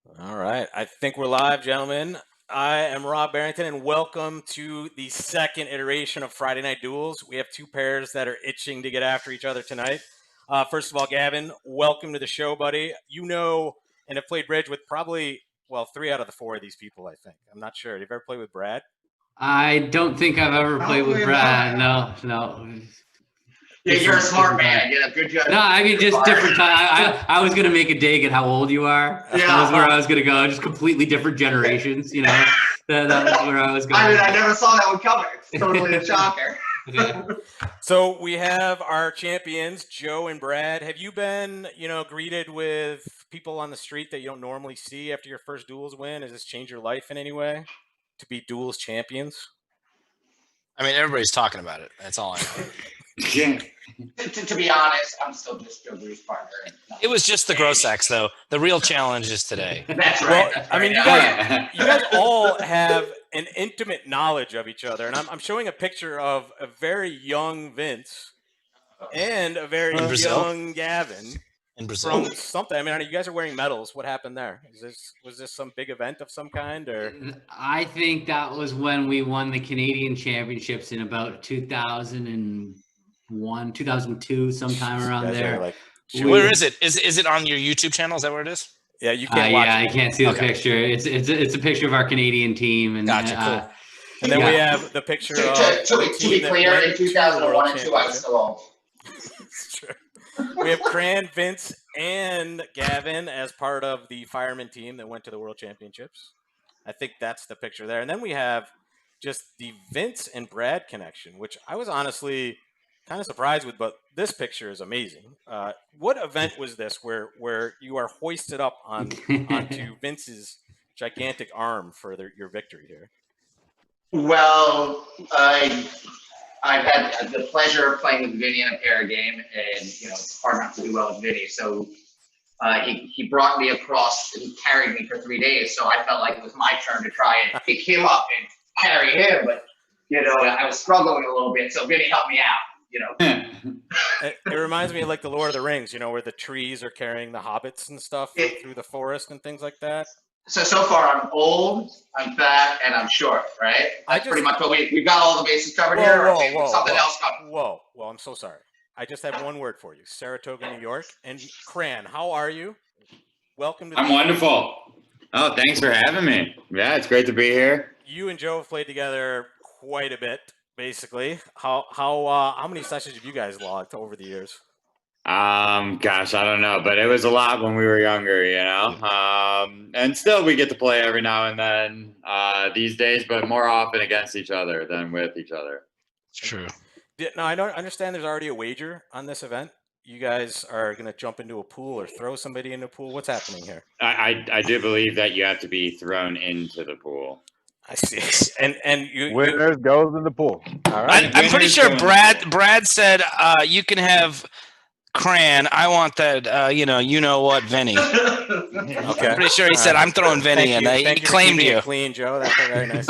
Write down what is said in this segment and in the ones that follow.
All right. I think we're live, gentlemen. I am Rob Barrington, and welcome to the second iteration of Friday Night Duels. We have two pairs that are itching to get after each other tonight. First of all, Gavin, welcome to the show, buddy. You know, and have played bridge with probably, well, 3 out of the 4 of these people, I think. I'm not sure. Have you ever played with Brad? I don't think I've ever played with Brad. No. Yeah, you're a smart man. You know, good judge. No, I mean just different time. I was gonna make a dig at how old you are. Yeah. That was where I was gonna go. Just completely different generations. You know, that was where I was going. I mean, I never saw that one coming. It's totally a shocker. Okay. So we have our champions, Joe and Brad. Have you been, greeted with people on the street that you don't normally see after your first duels win? Has this changed your life in any way to be duels champions? I mean, everybody's talking about it. That's all I know. Yeah. To be honest, I'm still just Joe Bruce partner. It was just the gross X, though. The real challenge is today. That's right. Well, I mean, you guys all have an intimate knowledge of each other, and I'm showing a picture of a very young Vince and a very young Gavin. In Brazil. From something. I mean, you guys are wearing medals. What happened there? Was this some big event of some kind, or? I think that was when we won the Canadian Championships in about 2001, 2002, sometime around there. Where is it? Is it on your YouTube channel? Is that where it is? Yeah, you can't watch yeah, it. I can't see the picture. It's a picture of our Canadian team, and Gotcha, cool. And then we have the picture of. To be clear, in 2001 and 2, I was still old. Sure. We have Cran, Vince, and Gavin as part of the fireman team that went to the World Championships. I think that's the picture there. And then we have just the Vince and Brad connection, which I was honestly kind of surprised with, but this picture is amazing. What event was this where you are hoisted up onto Vince's gigantic arm for your victory here? Well, I've had the pleasure of playing with Vinny in a pair game, and it's hard not to do well with Vinny. So he brought me across and he carried me for 3 days. So I felt like it was my turn to try and pick him up and carry him, but I was struggling a little bit. So Vinny helped me out. It reminds me of like the Lord of the Rings, where the trees are carrying the hobbits and stuff through the forest and things like that. So far, I'm old, I'm fat, and I'm short, right? That's pretty much what we've got all the bases covered here. Or something else coming. Whoa, I'm so sorry. I just have one word for you: Saratoga, New York. And Cran, how are you? Welcome to. I'm wonderful. Oh, thanks for having me. Yeah, it's great to be here. You and Joe have played together quite a bit, basically. How many sessions have you guys logged over the years? Gosh, I don't know, but it was a lot when we were younger, and still we get to play every now and then these days, but more often against each other than with each other. It's true. No, I don't understand. There's already a wager on this event. You guys are going to jump into a pool or throw somebody in a pool. What's happening here? I do believe that you have to be thrown into the pool. I see. And winners goes in the pool. All right. I'm pretty sure Brad said you can have Cran. I want that. You know what, Vinny. Okay. I'm pretty sure he said I'm throwing Vinny in. He claimed you. Clean, Joe. That's very nice.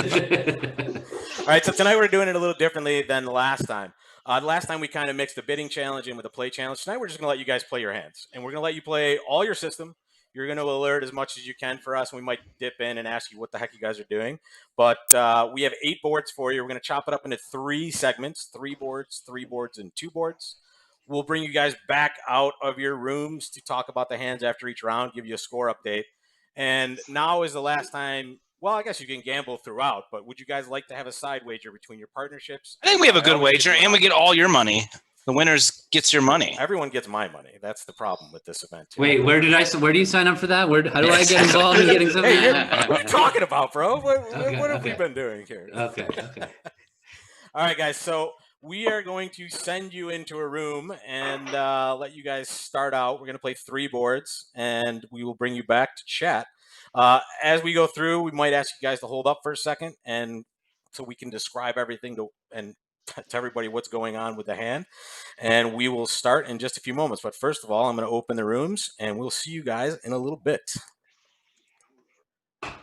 All right. So tonight we're doing it a little differently than the last time. The last time we kind of mixed the bidding challenge in with the play challenge. Tonight we're just going to let you guys play your hands, and we're going to let you play all your system. You're going to alert as much as you can for us. We might dip in and ask you what the heck you guys are doing. But we have 8 boards for you. We're going to chop it up into 3 segments: 3 boards, 3 boards, and 2 boards. We'll bring you guys back out of your rooms to talk about the hands after each round, give you a score update. And now is the last time. Well, I guess you can gamble throughout, but would you guys like to have a side wager between your partnerships? I think we have a good wager, and we get all your money. The winners gets your money. Everyone gets my money. That's the problem with this event. Wait, where do you sign up for that? How do I get involved in getting something? Hey, what are you talking about, bro? What have we been doing here? Okay. All right, guys. So we are going to send you into a room and let you guys start out. We're going to play 3 boards, and we will bring you back to chat. As we go through, we might ask you guys to hold up for a second, and so we can describe everything to everybody what's going on with the hand. And we will start in just a few moments. But first of all, I'm going to open the rooms, and we'll see you guys in a little bit. All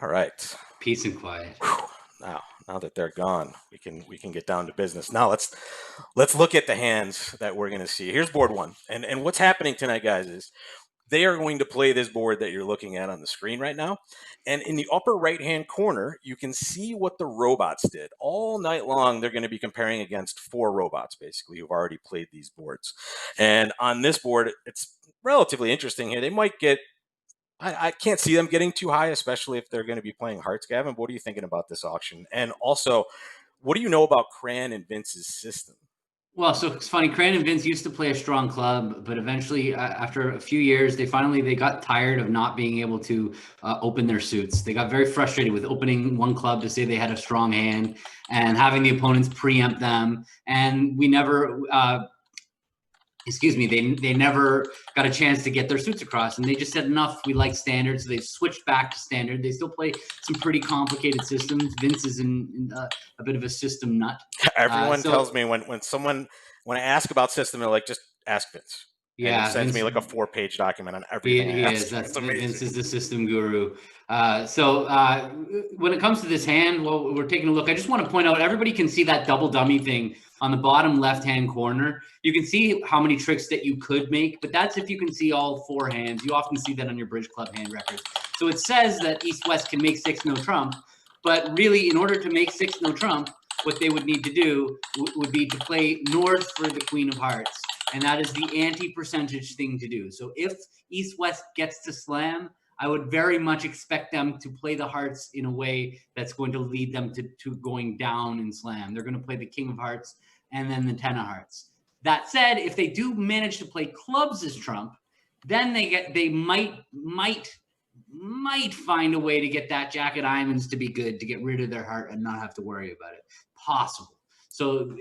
right. Peace and quiet. Now that they're gone, we can get down to business. Now let's look at the hands that we're going to see. Here's board 1. And what's happening tonight, guys, is They are going to play this board that you're looking at on the screen right now. And in the upper right-hand corner, you can see what the robots did. All night long, they're going to be comparing against 4 robots, basically, who've already played these boards. And on this board, it's relatively interesting here. They might get, I can't see them getting too high, especially if they're going to be playing hearts. Gavin, what are you thinking about this auction? And also, what do you know about Cran and Vince's system? Well, so it's funny. Cran and Vince used to play a strong club, but eventually, after a few years, they got tired of not being able to open their suits. They got very frustrated with opening one club to say they had a strong hand and having the opponents preempt them. And we never, they never got a chance to get their suits across. And they just said, enough, we like standard. So they've switched back to standard. They still play some pretty complicated systems. Vince is in a bit of a system nut. Everyone tells me when I ask about system, they're like, just ask Vince. Yeah, and it sends Vince, me like a 4-page document on everything. He is. Vince is the system guru. So when it comes to this hand, well, we're taking a look. I just want to point out, everybody can see that double dummy thing on the bottom left-hand corner. You can see how many tricks that you could make, but that's if you can see all 4 hands. You often see that on your Bridge Club hand records. So it says that East-West can make 6 no trump, but really, in order to make 6 no trump, what they would need to do would be to play North for the Queen of Hearts. And that is the anti-percentage thing to do. So if East-West gets to slam, I would very much expect them to play the hearts in a way that's going to lead them to going down in slam. They're going to play the King of Hearts and then the 10 of Hearts. That said, if they do manage to play clubs as trump, then they might find a way to get that Jack of Diamonds to be good, to get rid of their heart and not have to worry about it. Possible. So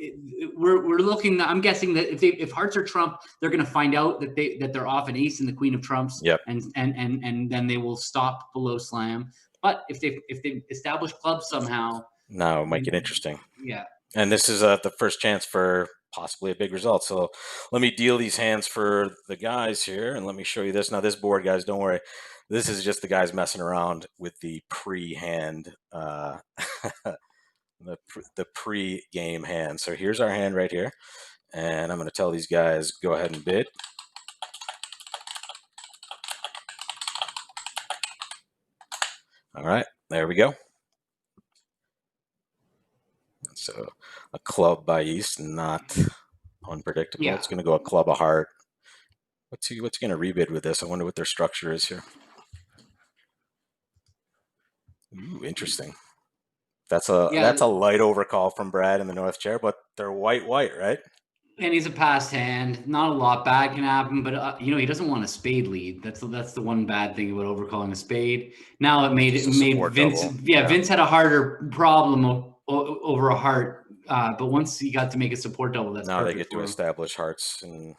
we're looking. I'm guessing that if hearts are trump, they're going to find out that they're off an ace and the queen of trumps. Yep. And then they will stop below slam. But if they establish clubs somehow, now make it interesting. Yeah. And this is the first chance for possibly a big result. So let me deal these hands for the guys here, and let me show you this. Now this board, guys, don't worry. This is just the guys messing around with the pre-hand. The pre-game hand. So here's our hand right here, and I'm going to tell these guys go ahead and bid. All right, there we go. So a club by East, not unpredictable. Yeah. It's going to go a club of heart. What's he going to rebid with this? I wonder what their structure is here. Ooh, interesting. That's a light overcall from Brad in the north chair, but they're white, right? And he's a passed hand. Not a lot bad can happen, but he doesn't want a spade lead. That's the one bad thing about overcalling a spade. Now it made Vince. Yeah, Vince had a harder problem over a heart, but once he got to make a support double, that's now they get to establish hearts in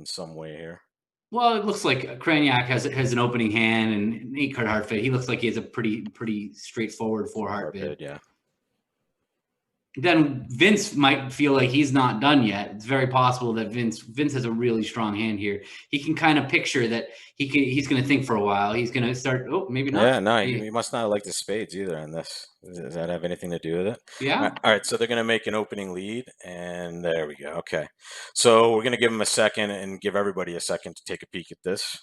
some way here. Well, it looks like Craniac has an opening hand and an 8-card heart fit. He looks like he has a pretty straightforward 4-heart bid. Yeah. Then Vince might feel like he's not done yet. It's very possible that Vince has a really strong hand here. He can kind of picture that he's going to think for a while. He's going to start. Oh, maybe not. Yeah, no, he must not like the spades either on this. Does that have anything to do with it? Yeah. All right, so they're going to make an opening lead, and there we go. Okay, so we're going to give them a second and give everybody a second to take a peek at this.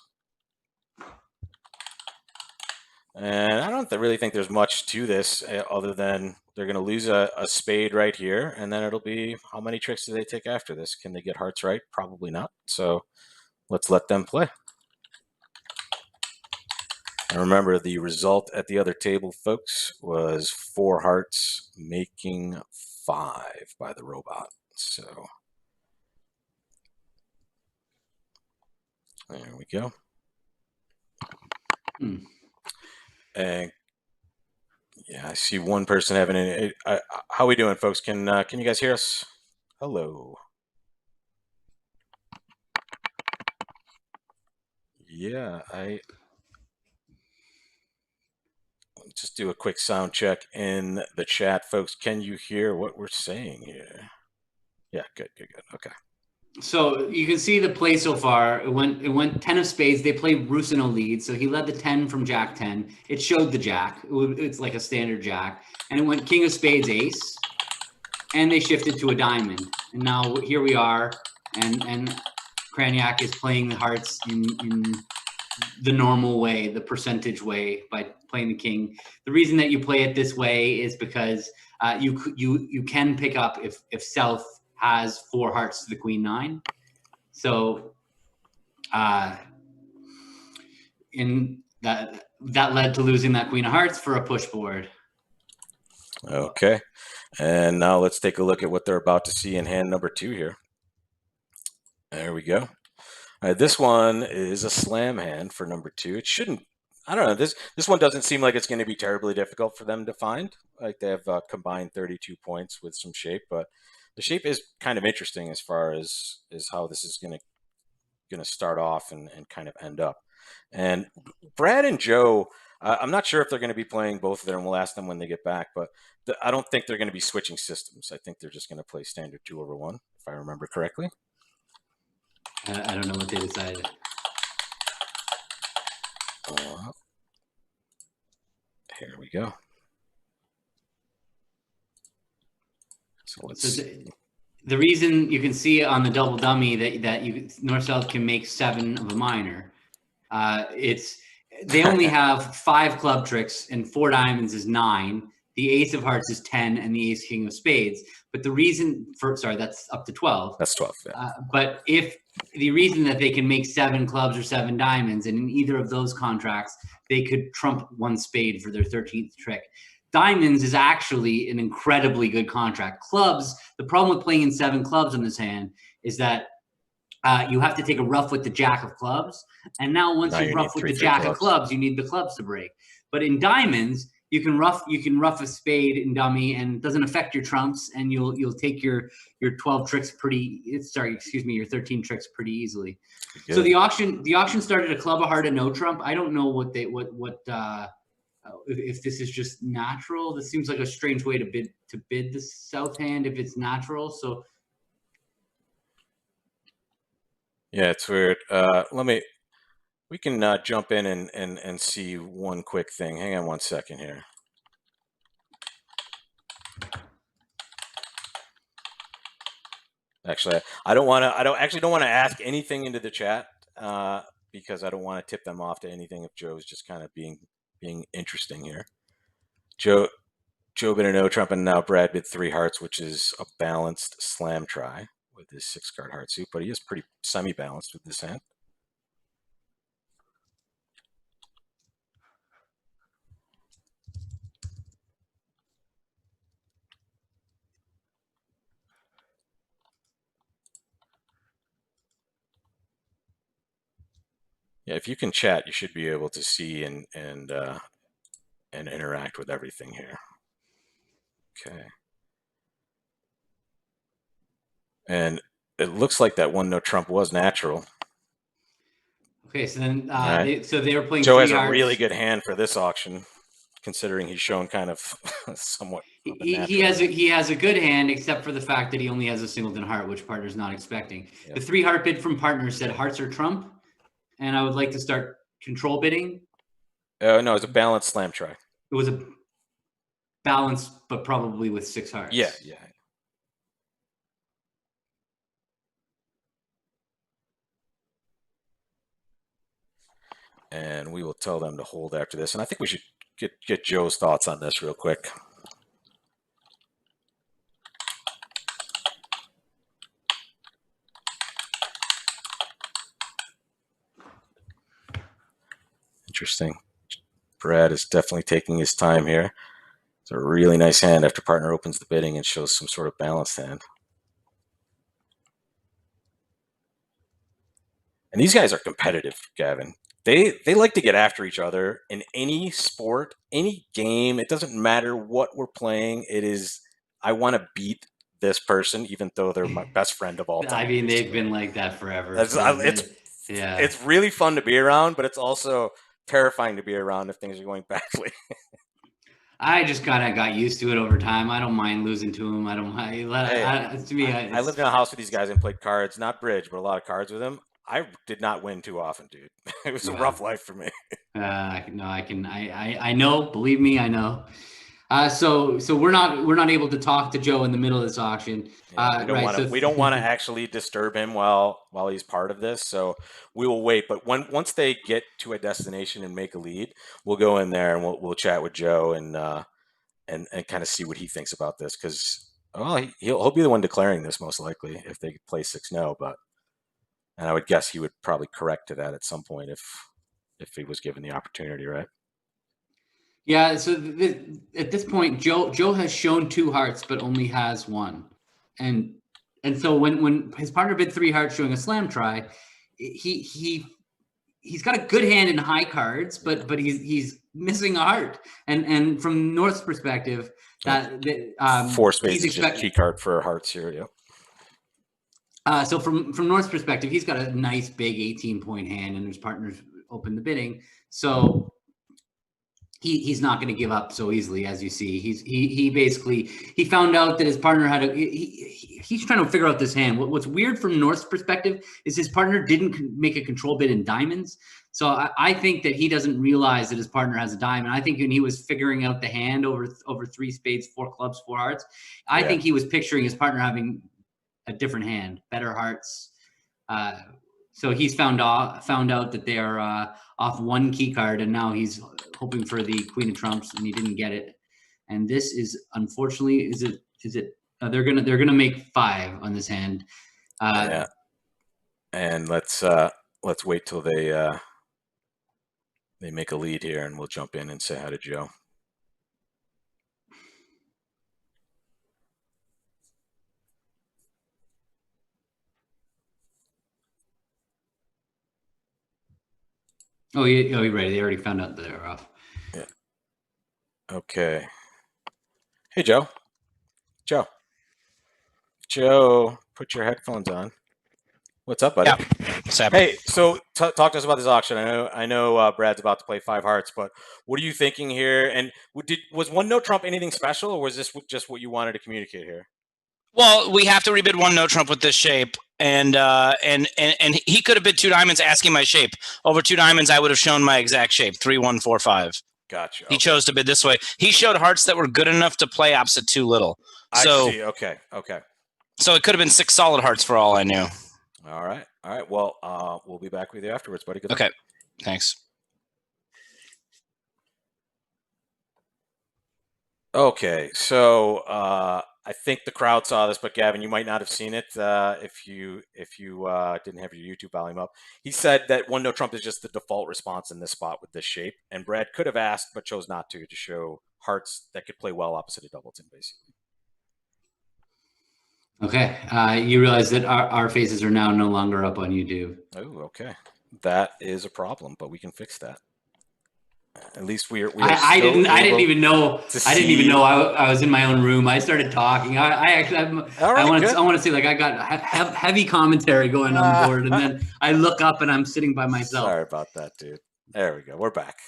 And I don't really think there's much to this other than they're going to lose a spade right here, and then it'll be how many tricks do they take after this? Can they get hearts right? Probably not. So let's let them play. And remember, the result at the other table, folks, was 4 hearts making 5 by the robot. So there we go. And yeah, I see one person having an. How we doing, folks? Can you guys hear us? Hello. Yeah, just do a quick sound check in the chat, folks. Can you hear what we're saying here? Yeah, good. Okay. So you can see the play so far. It went 10 of spades. They played Rusino lead, so he led the 10 from Jack 10. It showed the Jack. It's like a standard Jack, and it went King of Spades Ace, and they shifted to a diamond. And now here we are, and Kraniak is playing the hearts in the normal way, the percentage way, by playing the king. The reason that you play it this way is because you can pick up if South has 4 hearts to the queen 9. So in that led to losing that queen of hearts for a push board. Okay. And now let's take a look at what they're about to see in hand number 2 here. There we go. All right, this one is a slam hand for number 2. It shouldn't, I don't know, this one doesn't seem like it's going to be terribly difficult for them to find. Like they have combined 32 points with some shape, but the shape is kind of interesting as far as how this is going to start off and kind of end up. And Brad and Joe, I'm not sure if they're going to be playing both of them. We'll ask them when they get back, but I don't think they're going to be switching systems. I think they're just going to play standard 2/1, if I remember correctly. I don't know what they decided. Here we go. So let's the reason you can see on the double dummy that North-South can make 7 of a minor, they only have 5 club tricks and 4 diamonds is 9. The ace of hearts is 10 and the ace king of spades. But the reason that's up to 12. That's 12. Yeah. But if the reason that they can make 7 clubs or 7 diamonds, and in either of those contracts, they could trump 1 spade for their 13th trick. Diamonds is actually an incredibly good contract. Clubs, the problem with playing in 7 clubs in this hand is that you have to take a rough with the jack of clubs. And now once you rough with the jack of clubs, you need the clubs to break. But in diamonds, you can rough a spade in dummy and it doesn't affect your trumps, and you'll take your 12 tricks your 13 tricks pretty easily. Good. So the auction started a club, a heart, and no trump. I don't know if this is just natural. This seems like a strange way to bid the South hand if it's natural. So yeah, it's weird. We can jump in and see one quick thing. Hang on one second here. Actually, I don't want to ask anything into the chat because I don't want to tip them off to anything if Joe's just kind of being interesting here. Joe bid a no trump, and now Brad bid 3 hearts, which is a balanced slam try with his 6-card heart suit, but he is pretty semi-balanced with this hand. Yeah, if you can chat, you should be able to see and interact with everything here. Okay. And it looks like that one no trump was natural. Okay, so then they were playing. Joe has a really good hand for this auction, considering he's shown kind of somewhat. He has a good hand, except for the fact that he only has a singleton heart, which partner's not expecting. Yep. The 3 heart bid from partner said hearts are trump, and I would like to start control bidding. No, it was a balanced slam try. It was a balance, but probably with 6 hearts. Yeah. And we will tell them to hold after this. And I think we should get Joe's thoughts on this real quick. Interesting. Brad is definitely taking his time here. It's a really nice hand after partner opens the bidding and shows some sort of balanced hand. And these guys are competitive, Gavin. They like to get after each other in any sport, any game. It doesn't matter what we're playing. It is, I want to beat this person, even though they're my best friend of all time. I mean, they've been like that forever. It's really fun to be around, but it's also terrifying to be around if things are going badly. I just kind of got used to it over time. I don't mind losing to them. I don't mind. I lived in a house with these guys and played cards, not bridge, but a lot of cards with them. I did not win too often, dude. It was a rough life for me. I know. Believe me, I know. So we're not able to talk to Joe in the middle of this auction. Yeah, we don't right. want to actually disturb him while he's part of this. So we will wait. But once they get to a destination and make a lead, we'll go in there and we'll chat with Joe and kind of see what he thinks about this. Because he'll be the one declaring this most likely if they play 6-0. And I would guess he would probably correct to that at some point if he was given the opportunity, right? Yeah. So at this point, Joe has shown 2 hearts, but only has 1, and so when his partner bid 3 hearts, showing a slam try, he's got a good hand in high cards, but he's missing a heart. And from North's perspective, that 4 spades is just key card for hearts here. Yeah. So from North's perspective, he's got a nice big 18-point hand, and his partner's open the bidding. So he's not going to give up so easily, as you see. He basically found out that his partner had he's trying to figure out this hand. What's weird from North's perspective is his partner didn't make a control bid in diamonds. So I think that he doesn't realize that his partner has a diamond. I think when he was figuring out the hand over 3 spades, 4 clubs, 4 hearts, I think he was picturing his partner having a different hand, better hearts. So he's found out that they are off 1 key card, and now he's hoping for the Queen of Trumps, and he didn't get it. And this is, unfortunately, is it? They're gonna make 5 on this hand. Yeah. And let's wait till they make a lead here, and we'll jump in and say hi to Joe. Oh, you're right. They already found out that they're off. Yeah. Okay. Hey, Joe. Joe, put your headphones on. What's up, buddy? Yeah. What's happening? Hey, so talk to us about this auction. I know Brad's about to play 5 hearts, but what are you thinking here? And was 1 no trump anything special, or was this just what you wanted to communicate here? Well, we have to rebid 1 no trump with this shape, and he could have bid 2 diamonds asking my shape. Over 2 diamonds, I would have shown my exact shape, 3, 1, 4, 5. Gotcha. He chose to bid this way. He showed hearts that were good enough to play opposite 2 little. So, I see. Okay. So it could have been 6 solid hearts for all I knew. All right. Well, we'll be back with you afterwards, buddy. Good luck. Okay. Thanks. Okay. So I think the crowd saw this, but Gavin, you might not have seen it if you didn't have your YouTube volume up. He said that 1 no trump is just the default response in this spot with this shape, and Brad could have asked but chose not to show hearts that could play well opposite of doubleton, basically. Okay. You realize that our faces are now no longer up on YouTube. Oh, okay. That is a problem, but we can fix that. At least we are. I didn't even know. I didn't even know I was in my own room. I started talking. I want to say, like, I got heavy commentary going on the board, and then I look up and I'm sitting by myself. Sorry about that, dude. There we go. We're back.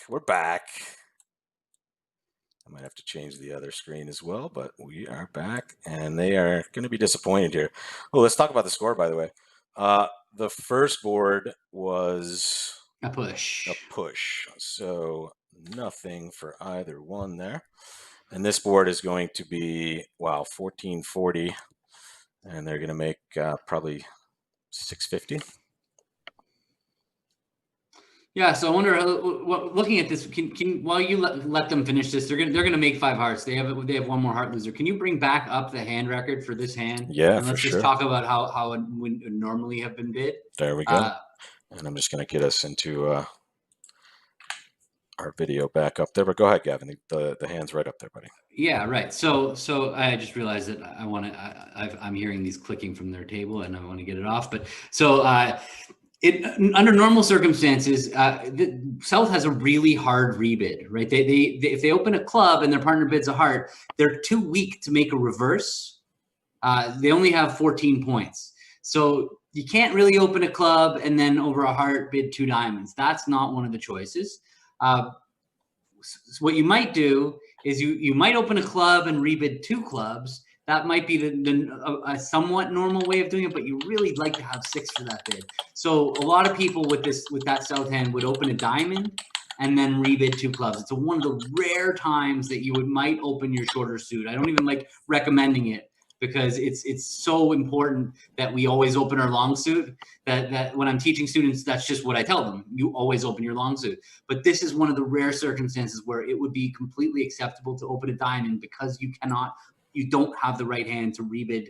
I might have to change the other screen as well, but we are back, and they are going to be disappointed here. Oh, let's talk about the score, by the way. The first board was a push. So nothing for either one there. And this board is going to be, 1440, and they're going to make probably 650. Yeah, so I wonder, looking at this, can while you let them finish this, they're gonna make 5 hearts. They have 1 more heart loser. Can you bring back up the hand record for this hand? Yeah, and let's just talk about how it would normally have been bid. There we go. And I'm just gonna get us into our video back up there. But go ahead, Gavin. The hand's right up there, buddy. Yeah, right. So I just realized that I'm hearing these clicking from their table, and I want to get it off. But so. Under normal circumstances, South has a really hard rebid, right? They if they open a club and their partner bids a heart, they're too weak to make a reverse. They only have 14 points. So you can't really open a club and then over a heart bid 2 diamonds. That's not one of the choices. So what you might do is you might open a club and rebid 2 clubs. That might be a somewhat normal way of doing it, but you really like to have 6 for that bid. So a lot of people with that south hand would open a diamond and then rebid 2 clubs. It's one of the rare times that you might open your shorter suit. I don't even like recommending it because it's so important that we always open our long suit that when I'm teaching students, that's just what I tell them. You always open your long suit. But this is one of the rare circumstances where it would be completely acceptable to open a diamond because you don't have the right hand to rebid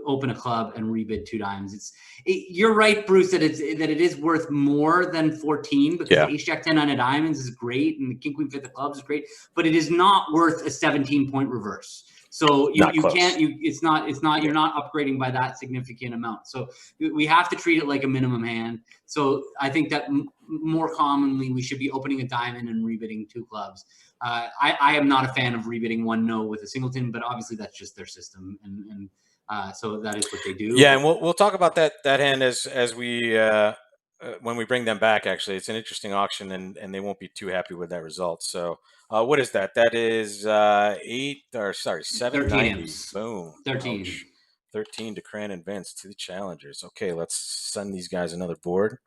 open a club and rebid 2 diamonds. You're right, Bruce, that it is worth more than 14 because Ace Jack 10 on a diamonds is great and the King Queen 5 of clubs is great, but it is not worth a 17-point reverse. So you're not upgrading by that significant amount. So we have to treat it like a minimum hand. So I think that more commonly we should be opening a diamond and rebidding 2 clubs. I am not a fan of rebidding 1 no with a singleton, but obviously that's just their system, and so that is what they do. Yeah, and we'll talk about that hand as we when we bring them back. Actually, it's an interesting auction, and they won't be too happy with that result. So, what is that? That is 790. Boom. 13. Ouch. 13 to Cran and Vince, 2 challengers. Okay, let's send these guys another board,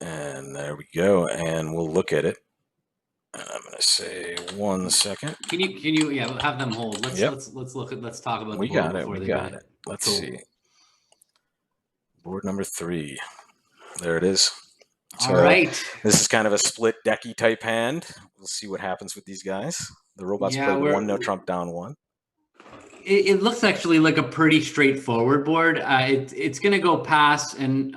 and there we go. And we'll look at it. I'm gonna say 1 second. Can you have them hold? Let's talk about the board before they got it. Let's see. Board number 3. There it is. So all right. This is kind of a split decky type hand. We'll see what happens with these guys. The robots play 1 no trump down 1. It looks actually like a pretty straightforward board. It's gonna go pass and.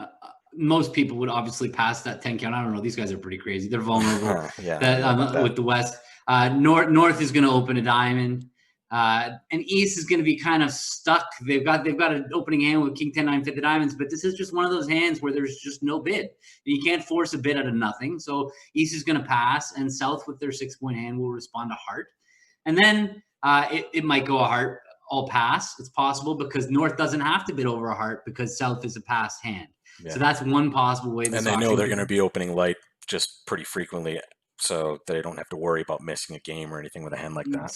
Most people would obviously pass that 10 count. I don't know. These guys are pretty crazy. They're vulnerable. With the West. North is going to open a diamond, and East is going to be kind of stuck. They've got an opening hand with King 10 9 5 of diamonds, but this is just one of those hands where there's just no bid. You can't force a bid out of nothing. So East is going to pass, and South with their 6-point hand will respond to heart, and then it might go a heart. All pass. It's possible because North doesn't have to bid over a heart because South is a passed hand. Yeah. So that's one possible way. And they know they're going to be opening light just pretty frequently, so they don't have to worry about missing a game or anything with a hand like that.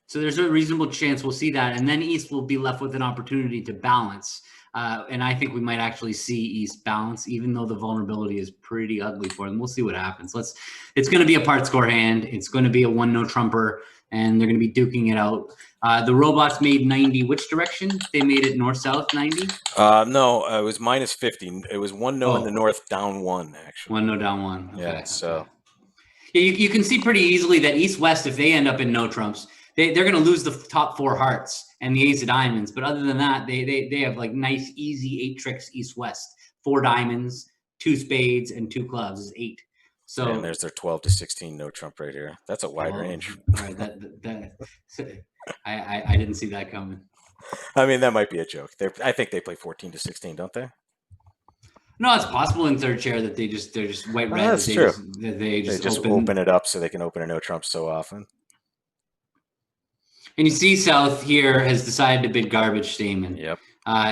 So there's a reasonable chance we'll see that, and then East will be left with an opportunity to balance. And I think we might actually see East balance, even though the vulnerability is pretty ugly for them. We'll see what happens. It's going to be a part score hand. It's going to be a 1 no trumper, and they're going to be duking it out. The robots made 90. Which direction? They made it north-south 90? No, it was minus 50. It was 1 no in the north, down 1, actually. 1 no, down 1. Okay. Yeah, so. Yeah, you can see pretty easily that East-West, if they end up in no trumps, they're going to lose the top 4 hearts and the ace of diamonds. But other than that, they have like nice, easy 8 tricks East-West. 4 diamonds, 2 spades, and 2 clubs is 8. So and there's their 12 to 16 no trump right here. That's a wide range. All right, I didn't see that coming. I mean, that might be a joke. I think they play 14 to 16, don't they? No, it's possible in third chair that they're just white red. That's true. They just open it up so they can open a no trump so often. And you see South here has decided to bid garbage statement. Yep.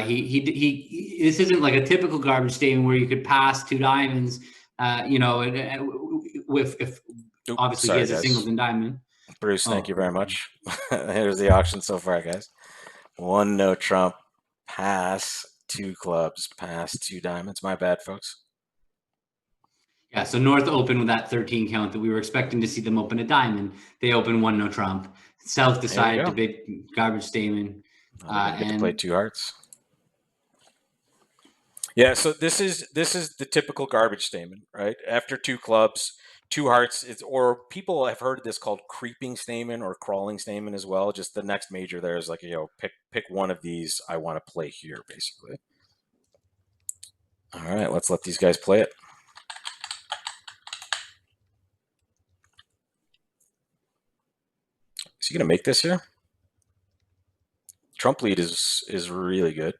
He this isn't like a typical garbage statement where you could pass 2 diamonds. If obviously he has a singleton diamond. Bruce, thank you very much. Here's the auction so far, guys. 1 no trump, pass 2 clubs, pass 2 diamonds. My bad, folks. Yeah, so North opened with that 13 count that we were expecting to see them open a diamond. They opened 1 no trump. South decided to bid garbage statement. And to play 2 hearts. Yeah, so this is the typical garbage statement, right? After 2 clubs, 2 hearts, or people have heard this called creeping statement or crawling statement as well. Just the next major there is like, pick one of these. I want to play here, basically. All right, let's let these guys play it. Is he gonna make this here? Trump lead is really good.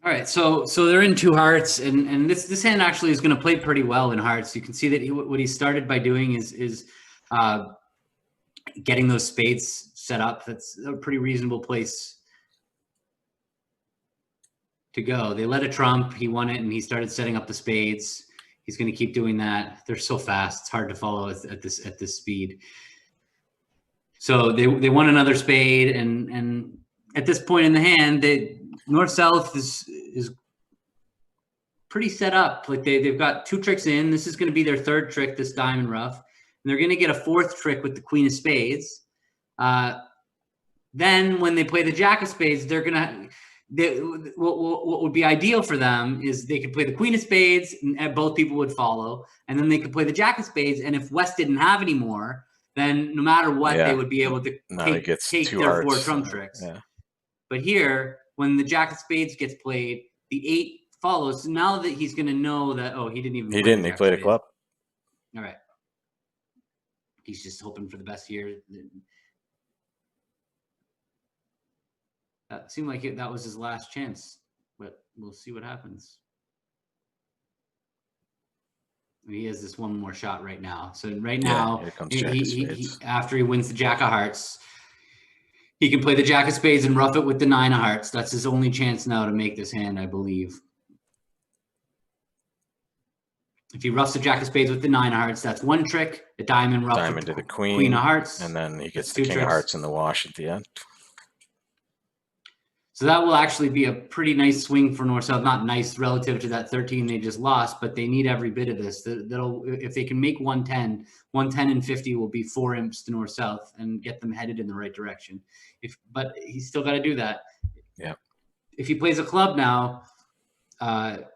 All right, so they're in 2 hearts, and this hand actually is going to play pretty well in hearts. You can see that what he started by doing is getting those spades set up. That's a pretty reasonable place to go. They let a trump. He won it, and he started setting up the spades. He's going to keep doing that. They're so fast; it's hard to follow at this speed. So they won another spade, and at this point in the hand, north south is pretty set up. Like they've got 2 tricks in. This is going to be their 3rd trick, this diamond rough, and they're going to get a 4th trick with the queen of spades. Then when they play the jack of spades, they're gonna. What would be ideal for them is they could play the queen of spades, and both people would follow, and then they could play the jack of spades. And if West didn't have any more, then no matter what, they would be able to take their 4 trump tricks. Yeah. But here, when the jack of spades gets played, the 8 follows. So now that he's going to know that, he didn't even. He didn't. He played a club. All right. He's just hoping for the best here. That seemed like that was his last chance, but we'll see what happens. He has this one more shot right now. So right now, here comes Jack of Spades. After he wins the Jack of Hearts, he can play the Jack of Spades and rough it with the 9 of Hearts. That's his only chance now to make this hand, I believe. If he roughs the Jack of Spades with the 9 of Hearts, that's 1 trick. The diamond rough to the Queen of Hearts, and then he gets the King of Hearts in the wash at the end. So that will actually be a pretty nice swing for North-South. Not nice relative to that 13 they just lost, but they need every bit of this. If they can make 110, 110 and 50 will be 4 imps to North-South and get them headed in the right direction. But he's still got to do that. Yeah. If he plays a club now, it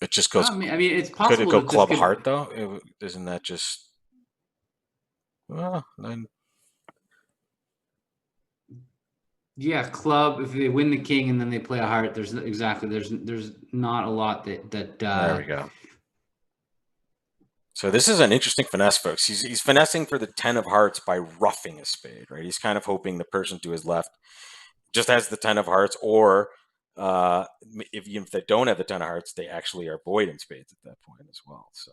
just goes. I mean, it's possible. Could it go club heart though? Isn't that just? Well, then. Yeah, club. If they win the king and then they play a heart, there's not a lot that. There we go. So this is an interesting finesse, folks. He's finessing for the 10 of hearts by roughing a spade, right? He's kind of hoping the person to his left just has the 10 of hearts, or if they don't have the 10 of hearts, they actually are void in spades at that point as well. So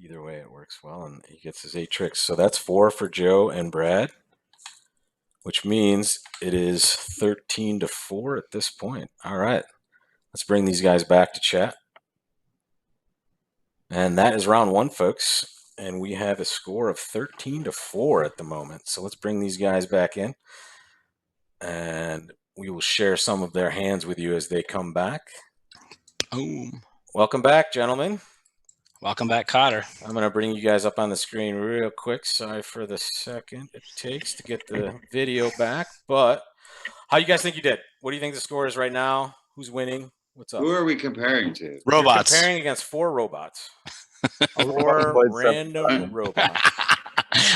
either way, it works well, and he gets his 8 tricks. So that's 4 for Joe and Brad, which means it is 13-4 at this point. All right, let's bring these guys back to chat. And that is round 1, folks. And we have a score of 13-4 at the moment. So let's bring these guys back in. And we will share some of their hands with you as they come back. Boom. Welcome back, gentlemen. Welcome back, Cotter. I'm going to bring you guys up on the screen real quick. Sorry for the second it takes to get the video back. But how you guys think you did? What do you think the score is right now? Who's winning? What's up? Who are we comparing to? Robots. You're comparing against 4 robots. 4 random robots.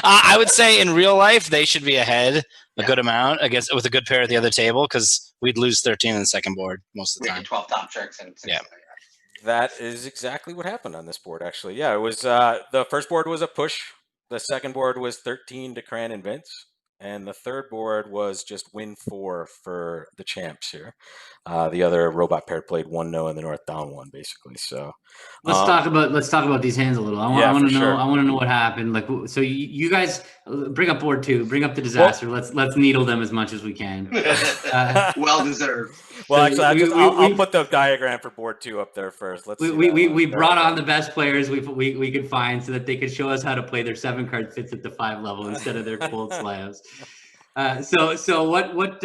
I would say in real life, they should be ahead a good amount with a good pair at the other table, because we'd lose 13 in the second board most of the time. 12 top tricks and 6. Yeah. That is exactly what happened on this board, actually. Yeah, it was the first board was a push. The second board was 13 to Cran and Vince. And the third board was just win 4 for the champs here. The other robot pair played 1-0 and the North down 1, basically. So let's talk about these hands a little. I want to know. Sure. I want to know what happened. Like, so you guys bring up board 2, bring up the disaster. Well, let's needle them as much as we can. Well deserved. Well, actually, I'll put the diagram for board 2 up there first. Let's. We brought on the best players we could find so that they could show us how to play their 7-card fits at the 5 level instead of their cold slabs. So what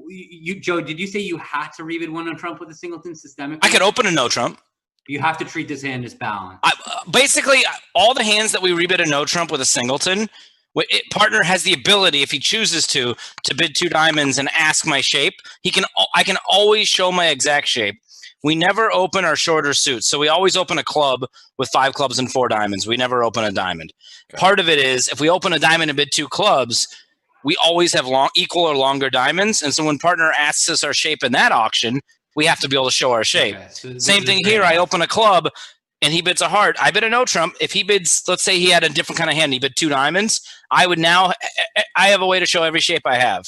you Joe, did you say you had to rebid 1 on Trump with a singleton systemic? I could open a no Trump. You have to treat this hand as balanced. Basically, all the hands that we rebid a no Trump with a singleton, partner has the ability, if he chooses to bid 2 diamonds and ask my shape. I can always show my exact shape. We never open our shorter suits. So we always open a club with 5 clubs and 4 diamonds. We never open a diamond. Okay. Part of it is if we open a diamond and bid 2 clubs, we always have equal or longer diamonds. And so when partner asks us our shape in that auction, we have to be able to show our shape. Okay, so same thing here. I open a club and he bids a heart. I bid a no Trump. If he bids, let's say he had a different kind of hand, he bid 2 diamonds. I have a way to show every shape I have.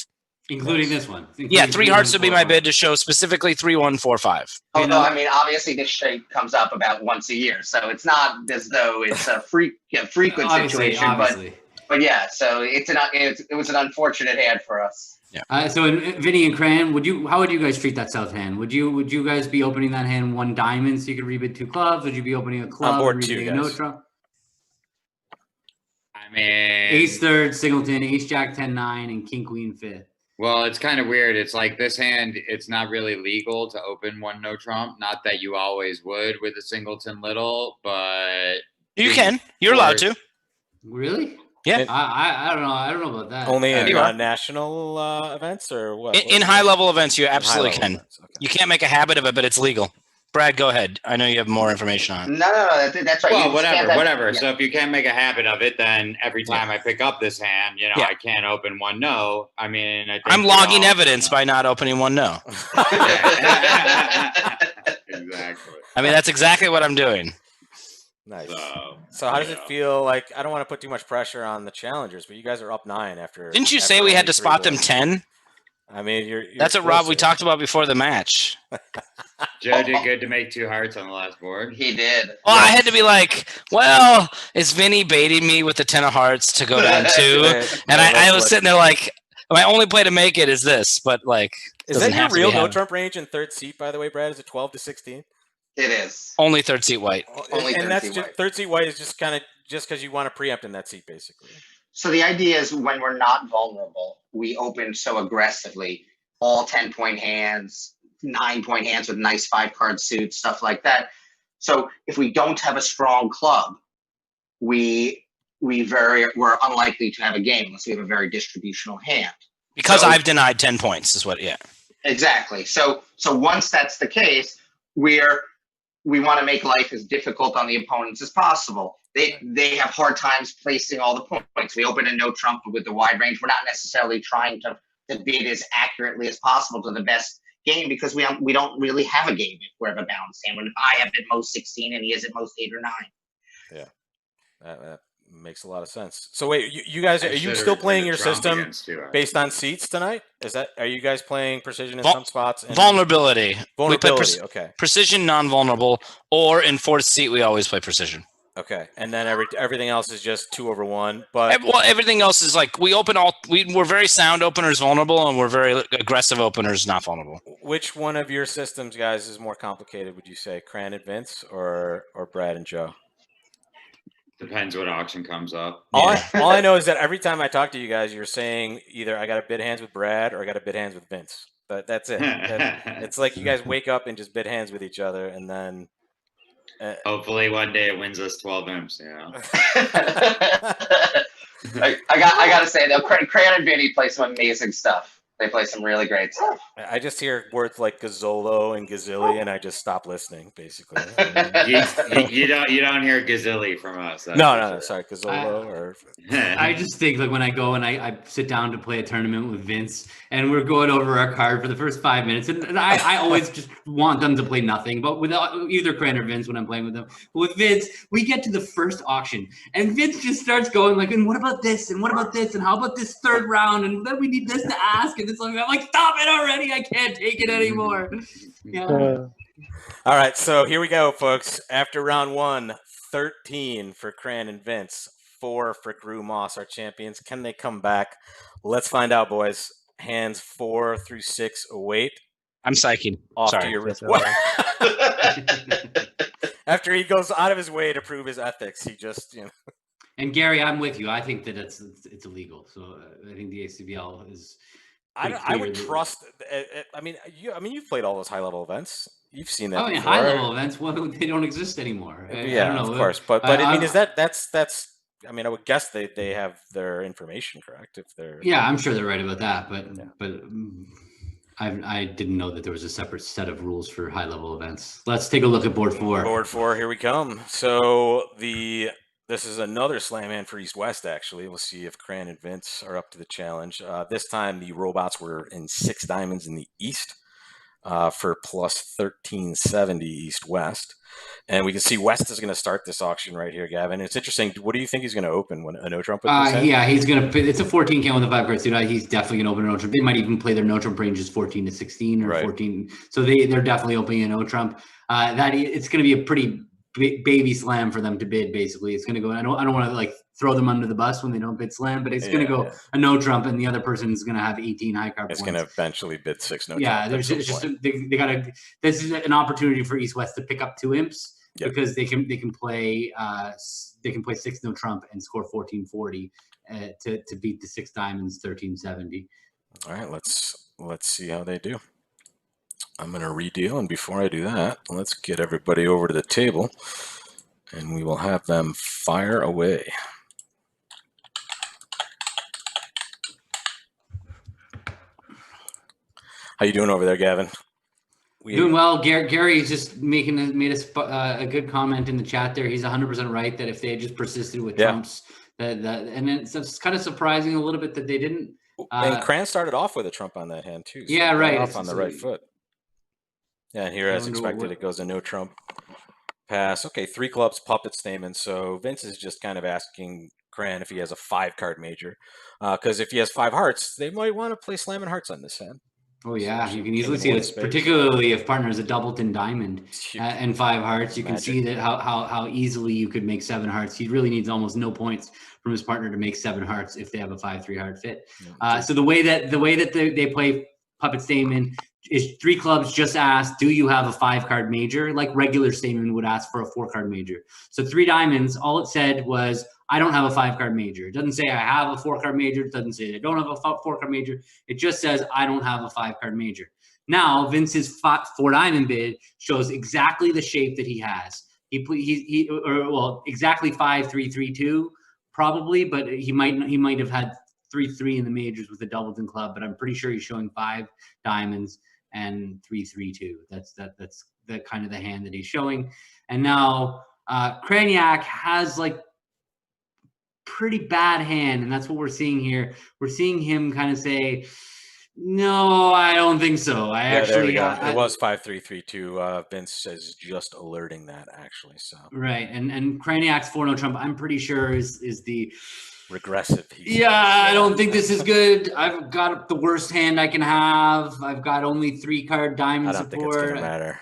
Including this one. Yeah, 3 hearts would be my bid to show specifically 3, 1, 4, 5. Although, I mean, obviously this shape comes up about once a year. So it's not as though it's a frequent situation. Obviously. But yeah, so it was an unfortunate hand for us. So Vinny and Cran, how would you guys treat that south hand? Would you guys be opening that hand one diamond so you could rebid 2 clubs? Would you be opening a club board and two, rebidding a no guys. trump? I mean, Ace third, singleton, ace jack 10-9, and king queen fifth. well, it's kind of weird. It's like this hand, it's not really legal to open one no trump. Not that you always would with a singleton little, but You can. You're allowed to. Really? Yeah. I don't know. I don't know about that. Only in You are. national events or what? In high level events, you absolutely high-level can. events, okay. You can't make a habit of it, but it's legal. Brad, go ahead. I know you have more information on it. No, that's right. well, whatever. Yeah. So if you can't make a habit of it, then every time I pick up this hand, Yeah. I can't open one no. I mean, I think I'm logging evidence by not opening one no. Exactly. I mean, that's exactly what I'm doing. Nice. So, So how does it feel like? I don't want to put too much pressure on the challengers, but you guys are up 9 after. Didn't you after say we had only to 3 spot them boards. 10? I mean, you're That's what Rob we closer. talked about before the match. Joe did good to make 2 hearts on the last board. He did. Well, I had to be like, well, is Vinny baiting me with the 10 of hearts to go down 2? Right. And No, I that's was what- sitting there like, my only play to make it is this, but like, Is doesn't that your have to be real no having- trump range in third seat? By the way, Brad, is it 12 to 16? It is. only third seat white. Only and third that's seat just white. third seat white is just kind of just because you want to preempt in that seat, basically. So the idea is when we're not vulnerable, we open so aggressively, all 10-point hands, 9-point hands with nice 5-card suits, stuff like that. So if we don't have a strong club, we're unlikely to have a game unless we have a very distributional hand. Because So- I've denied 10 points is what, yeah. Exactly. So once that's the case, we want to make life as difficult on the opponents as possible. They have hard times placing all the points. We open a no trump with the wide range. We're not necessarily trying to bid as accurately as possible to the best game because we don't really have a game if we have a balanced hand. When if I have at most 16 and he has at most 8 or 9. Yeah, that makes a lot of sense. So wait, you guys, I are you should've still playing recorded your Trump system against 2 hearts. based on seats tonight? Are you guys playing precision in Vul- some spots? And Vulnerability. We play vulnerability. Okay. precision, non-vulnerable, or in fourth seat, we always play precision. Okay. And then everything else is just 2/1. But Well, everything else is like we open all. We're very sound openers, vulnerable, and we're very aggressive openers, not vulnerable. which one of your systems, guys, is more complicated? Would you say Cran and Vince or Brad and Joe? Depends what auction comes up. All I know is that every time I talk to you guys, you're saying either I got to bid hands with Brad or I got to bid hands with Vince. That's it. It's like you guys wake up and just bid hands with each other, and then. Hopefully one day it wins us 12 imps, I gotta say though, Cran and Vinny play some amazing stuff. They play some really great stuff. I just hear words like Gazzolo and Gazilli, and I just stop listening, basically. you don't hear Gazilli from us. that's No, for no, sure. sorry, Gazzolo or I just think like when I go and I sit down to play a tournament with Vince and we're going over our card for the first 5 minutes and I always just want them to play nothing, but with either Cran or Vince when I'm playing with them. But with Vince, we get to the first auction and Vince just starts going like, and what about this? And what about this? And how about this third round? And then we need this to ask. And it's like, I'm like, stop it already. I can't take it anymore. Yeah. All right, so here we go, folks. After round 1, 13 for Cran and Vince, 4 for Gru Moss, our champions. Can they come back? Let's find out, boys. Hands 4 through 6 await. I'm psyching. Off Sorry. to your what? After he goes out of his way to prove his ethics, he just, And Gary, I'm with you. I think that it's illegal. So I think the ACBL is. I would trust. I mean, you've played all those high level events. You've seen that. Oh, yeah, before. high level events. Well, they don't exist anymore. I Yeah, don't know. of course. But I mean, I- is that's? I mean, I would guess they have their information correct if they're. Yeah, I'm sure they're right about that, but Yeah. I didn't know that there was a separate set of rules for high level events. Let's take a look at board 4. Board 4, here we come. So this is another slam hand for East West. Actually, we'll see if Cran and Vince are up to the challenge. This time the robots were in 6 diamonds in the East for plus 1370 East West. And we can see West is going to start this auction right here, Gavin. It's interesting. What do you think he's going to open when a no trump with this hand? Yeah, he's gonna. It's a 14K with a 5-card suit. He's definitely gonna open a no trump. They might even play their no trump ranges 14 to 16 or Right. 14. So they're definitely opening a no trump. It's gonna be a pretty baby slam for them to bid. Basically, it's gonna go. I don't want to like throw them under the bus when they don't bid slam, but it's going to go a no trump, and the other person is going to have 18 high card It's points. going to eventually bid 6 no yeah, trump. there's just they got to. This is an opportunity for East West to pick up 2 imps because they can play 6 no trump and score 1440 to beat the 6 diamonds 1370. All right, let's see how they do. I'm going to redeal, and before I do that, let's get everybody over to the table, and we will have them fire away. How you doing over there, Gavin? Doing well. Gary's just made a good comment in the chat there. He's 100% right that if they had just persisted with trumps, and it's kind of surprising a little bit that they didn't. And Cran started off with a trump on that hand too. So yeah, right. Off on the right foot. Yeah, and here, as expected, it goes a no trump pass. Okay, 3 clubs, puppet statement. So Vince is just kind of asking Cran if he has a 5-card major, because if he has 5 hearts, they might want to play slamming hearts on this hand. Oh yeah, you can easily see it, particularly if partner is a doubleton diamond and 5 hearts. You can see that how easily you could make 7 hearts. He really needs almost no points from his partner to make 7 hearts if they have a 5-3 heart fit. So the way that they play puppet statement is 3 clubs just ask, do you have a 5-card major? Like regular statement would ask for a 4-card major. So 3 diamonds, all it said was, I don't have a 5-card major. It doesn't say I have a 4-card major. It doesn't say I don't have a 4-card major. It just says I don't have a 5-card major. Now Vince's 4 diamond bid shows exactly the shape that he has. Exactly 5-3-3-2 probably, but he might have had 3-3 in the majors with the Doubleton club, but I'm pretty sure he's showing 5 diamonds and 3-3-2. That's the kind of the hand that he's showing. And now Craniac has like pretty bad hand, and that's what we're seeing here. We're seeing him kind of say, no, I don't think so. There we go. It was 5-3-3-2. Vince is just alerting that actually. So right, and Craniac's 4 no trump, I'm pretty sure is the regressive. I don't think this is good. I've got the worst hand I can have. I've got only 3-card diamond support. I don't think it's gonna matter.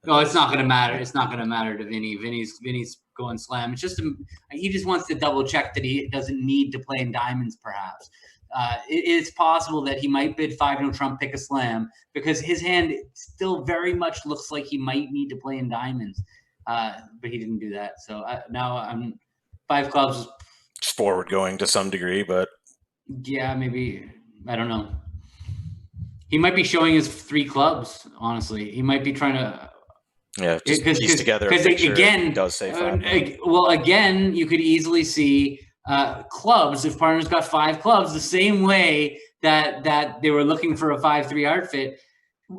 No, it's not gonna matter. It's not gonna matter to Vinny. Vinny's going slam. It's just he just wants to double check that he doesn't need to play in diamonds. Perhaps it's possible that he might bid 5 no trump, pick a slam because his hand still very much looks like he might need to play in diamonds, but he didn't do that. So now I'm 5 clubs. Just forward going to some degree, but yeah, maybe I don't know. He might be showing his 3 clubs. Honestly, he might be trying to. Yeah, just piece together. Because again, does say 5. Again, you could easily see clubs if partners got 5 clubs the same way that they were looking for a 5-3 heart fit.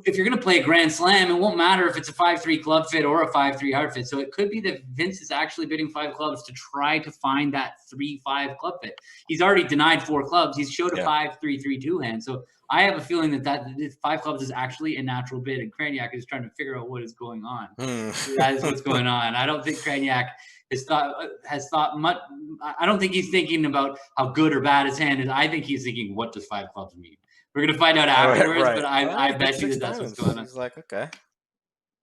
If you're going to play a grand slam, it won't matter if it's a 5-3 club fit or a 5-3 heart fit. So it could be that Vince is actually bidding 5 clubs to try to find that 3-5 club fit. He's already denied 4 clubs. He's showed a 5-3-3-2 hand. So I have a feeling that 5 clubs is actually a natural bid, and Craniac is trying to figure out what is going on. That is what's going on. I don't think Craniac has thought much. I don't think he's thinking about how good or bad his hand is. I think he's thinking, what does 5 clubs mean? We're going to find out afterwards, but I bet you that's what's going on. He's like, okay.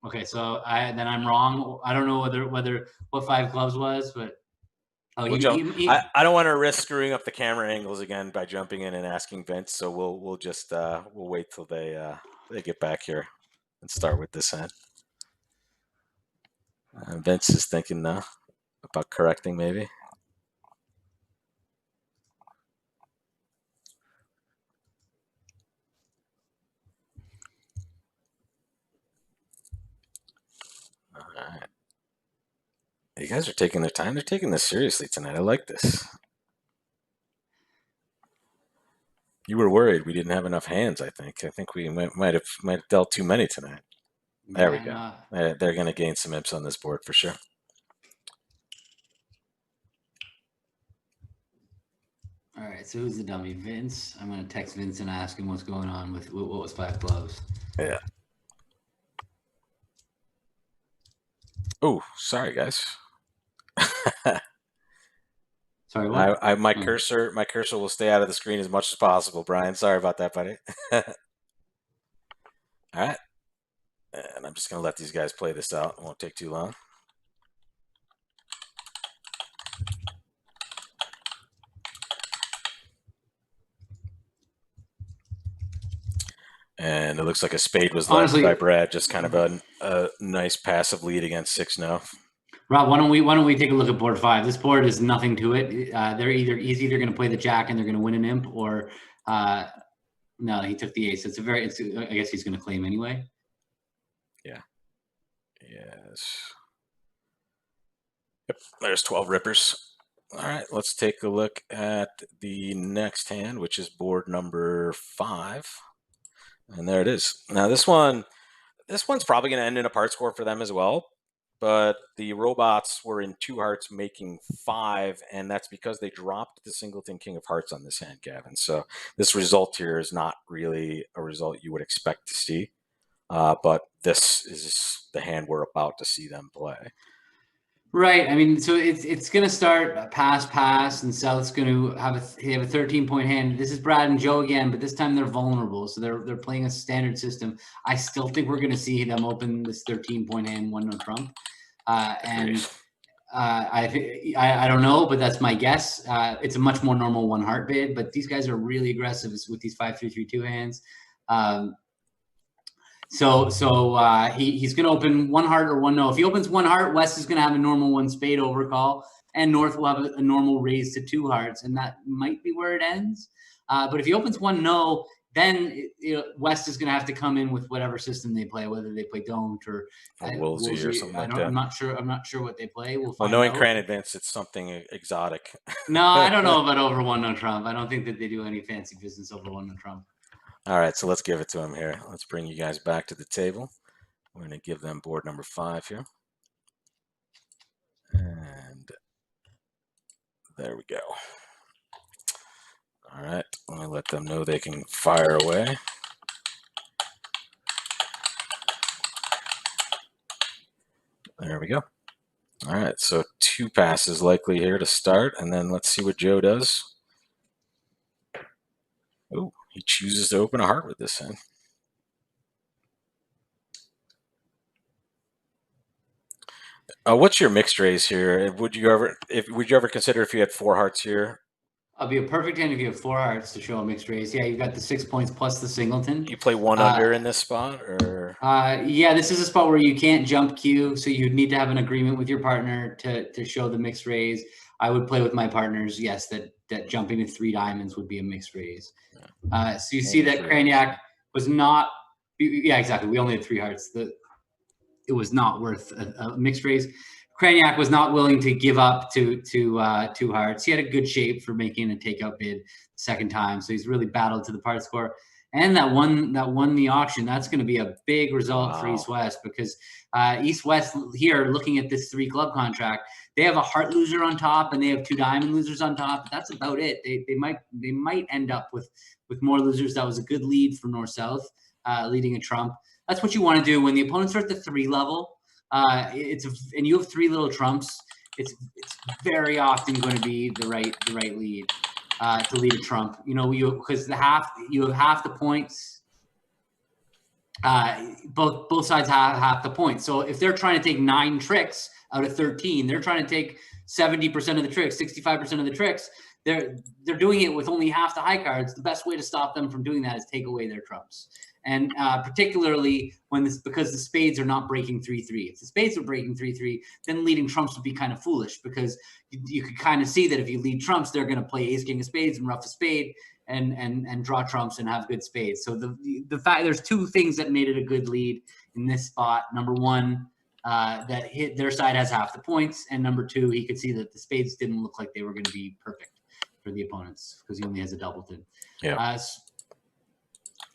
Okay, so then I'm wrong. I don't know whether what 5 clubs was, but I don't want to risk screwing up the camera angles again by jumping in and asking Vince. So we'll just we'll wait till they get back here and start with this hand. Vince is thinking now about correcting maybe. All right. You guys are taking their time. They're taking this seriously tonight. I like this. You were worried we didn't have enough hands, I think we might have dealt too many tonight. There we go. They're going to gain some imps on this board for sure. All right, so who's the dummy? Vince? I'm going to text Vince and ask him what's going on with what was 5 clubs. Yeah. Oh, sorry, guys. Sorry, what? My cursor will stay out of the screen as much as possible, Brian. Sorry about that, buddy. All right. And I'm just going to let these guys play this out. It won't take too long. And it looks like a spade was Honestly, led by Brad. Just kind of a nice passive lead against 6 now. Rob, why don't we take a look at board 5? This board is nothing to it. He's either going to play the jack and they're going to win an imp, or no, he took the ace. I guess he's going to claim anyway. Yeah. Yes. Yep. There's 12 rippers. All right, let's take a look at the next hand, which is board number 5. And there it is. Now this one's probably going to end in a part score for them as well. But the robots were in 2 hearts making 5, and that's because they dropped the singleton king of hearts on this hand, Gavin. So this result here is not really a result you would expect to see. But this is the hand we're about to see them play. Right. I mean, so it's going to start pass, and South's going to have a 13-point hand. This is Brad and Joe again, but this time they're vulnerable, so they're playing a standard system. I still think we're going to see them open this 13-point hand 1-no trump, and I don't know, but that's my guess. It's a much more normal 1 heart bid, but these guys are really aggressive with these 5-3-3-2 hands. So he's going to open 1 heart or 1 no. If he opens 1 heart, West is going to have a normal 1 spade overcall, and North will have a normal raise to 2 hearts, and that might be where it ends. But if he opens 1 no, then West is going to have to come in with whatever system they play, whether they play don't or Woolsey or something like that. I'm not sure what they play. We'll find knowing out. Cran Advance, it's something exotic. No, I don't know about over 1-no trump. I don't think that they do any fancy business over 1-no trump. All right, so let's give it to him here. Let's bring you guys back to the table. We're going to give them board number 5 here. And there we go. All right, let me let them know they can fire away. There we go. All right, so 2 passes likely here to start, and then let's see what Joe does. Oh, he chooses to open a heart with this hand. What's your mixed raise here? Would you ever consider if you had 4 hearts here? It'll be a perfect hand if you have 4 hearts to show a mixed raise. Yeah, you've got the 6 points plus the singleton. You play 1 under in this spot, or? Yeah, this is a spot where you can't jump queue, so you'd need to have an agreement with your partner to show the mixed raise. I would play with my partners, yes, that jumping to 3 diamonds would be a mixed raise. So you see that Craniac was not. Yeah, exactly. We only had 3 hearts. It was not worth a mixed raise. Craniac was not willing to give up to 2 hearts. He had a good shape for making a takeout bid second time, so he's really battled to the part score. And that won the auction. That's going to be a big result for East West, because East West here, looking at this 3 club contract, they have a heart loser on top and they have 2 diamond losers on top. That's about it. They might end up with more losers. That was a good lead for North South, leading a trump. That's what you want to do when the opponents are at the 3 level. And you have 3 little trumps. It's very often going to be the right lead to lead a trump. Because you have half the points. Both sides have half the points. So if they're trying to take 9 tricks out of 13, they're trying to take 70% of the tricks, 65% of the tricks. They're doing it with only half the high cards. The best way to stop them from doing that is take away their trumps. And particularly because the spades are not breaking 3-3. If the spades are breaking 3-3, then leading trumps would be kind of foolish, because you could kind of see that if you lead trumps, they're going to play ace king of spades and rough a spade and draw trumps and have good spades. So the fact there's 2 things that made it a good lead in this spot. Number 1, that their side has half the points, and number 2, he could see that the spades didn't look like they were going to be perfect for the opponents because he only has a doubleton. Yeah.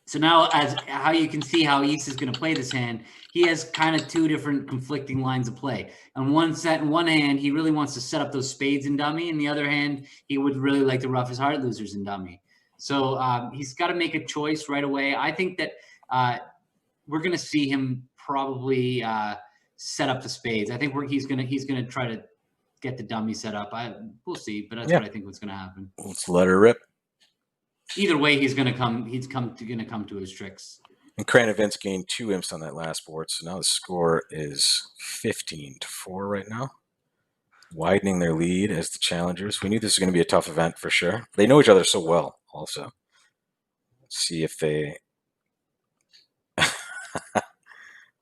So now, as how you can see how East is going to play this hand, he has kind of 2 different conflicting lines of play. On one hand, he really wants to set up those spades in dummy. In the other hand, he would really like to rough his heart losers in dummy. So he's got to make a choice right away. I think that we're going to see him probably set up the spades. I think he's going to try to get the dummy set up. We'll see, but that's what I think what's going to happen. Let's let her rip. Either way, he's going to come to his tricks. And Cran Events gained 2 imps on that last board, so now the score is 15-4 right now, widening their lead as the challengers. We knew this was going to be a tough event for sure. They know each other so well also. Let's see if they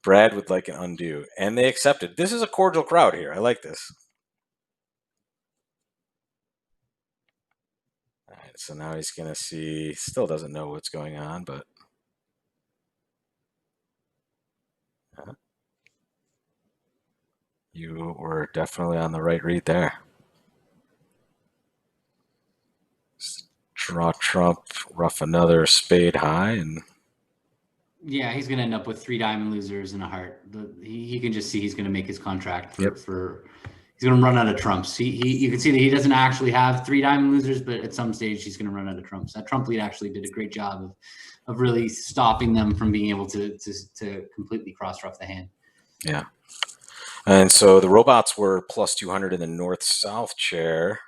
Brad would like an undo, and they accepted. This is a cordial crowd here. I like this. All right, so now he's going to see, still doesn't know what's going on, but you were definitely on the right read there. Draw trump, rough another spade high, and yeah, he's going to end up with 3 diamond losers and a heart. He can just see he's going to make his contract for he's going to run out of trumps. You can see that he doesn't actually have 3 diamond losers, but at some stage he's going to run out of trumps. That trump lead actually did a great job of really stopping them from being able to completely cross ruff the hand. Yeah. And so the robots were plus 200 in the north-south chair.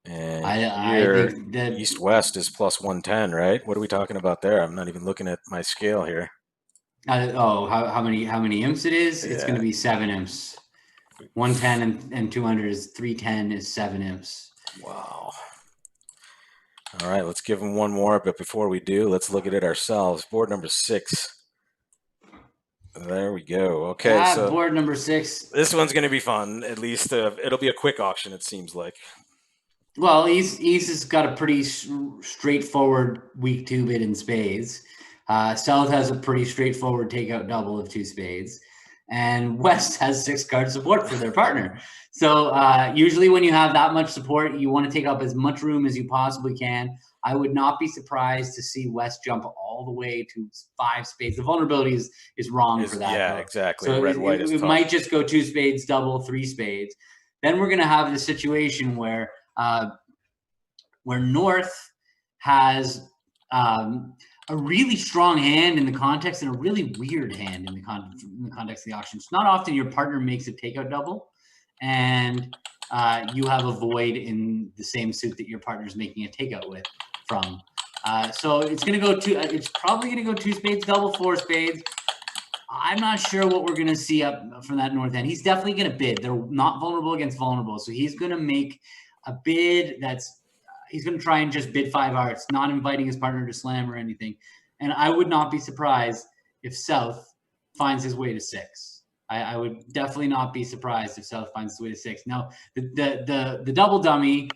And I think that east-west is plus 110, right? What are we talking about there? I'm not even looking at my scale here. How many imps it is? Yeah. It's going to be 7 imps. 110 and 200 is 310 is 7 imps. Wow. All right, let's give them one more. But before we do, let's look at it ourselves. Board number 6. There we go. Okay, so board number 6. This one's going to be fun. At least it'll be a quick auction, it seems like. Well, East has got a pretty straightforward weak 2 bid in spades. South has a pretty straightforward takeout double of 2 spades. And West has 6 card support for their partner. So usually when you have that much support, you want to take up as much room as you possibly can. I would not be surprised to see West jump all the way to 5 spades. The vulnerability is wrong for that. Yeah, though. exactly. So Red-white is it tough. might just go 2 spades, double, 3 spades. Then we're going to have the situation where North has a really strong hand in the context and a really weird hand in the context of the auction. It's not often your partner makes a takeout double and you have a void in the same suit that your partner's making a takeout with from. So it's going to go it's probably going to go 2 spades, double, 4 spades. I'm not sure what we're going to see up from that north end. He's definitely going to bid. They're not vulnerable against vulnerable. So he's going to make a bid he's going to try and just bid 5 hearts, not inviting his partner to slam or anything. And I would not be surprised if South finds his way to 6. I would definitely not be surprised if South finds his way to 6. Now, the double dummy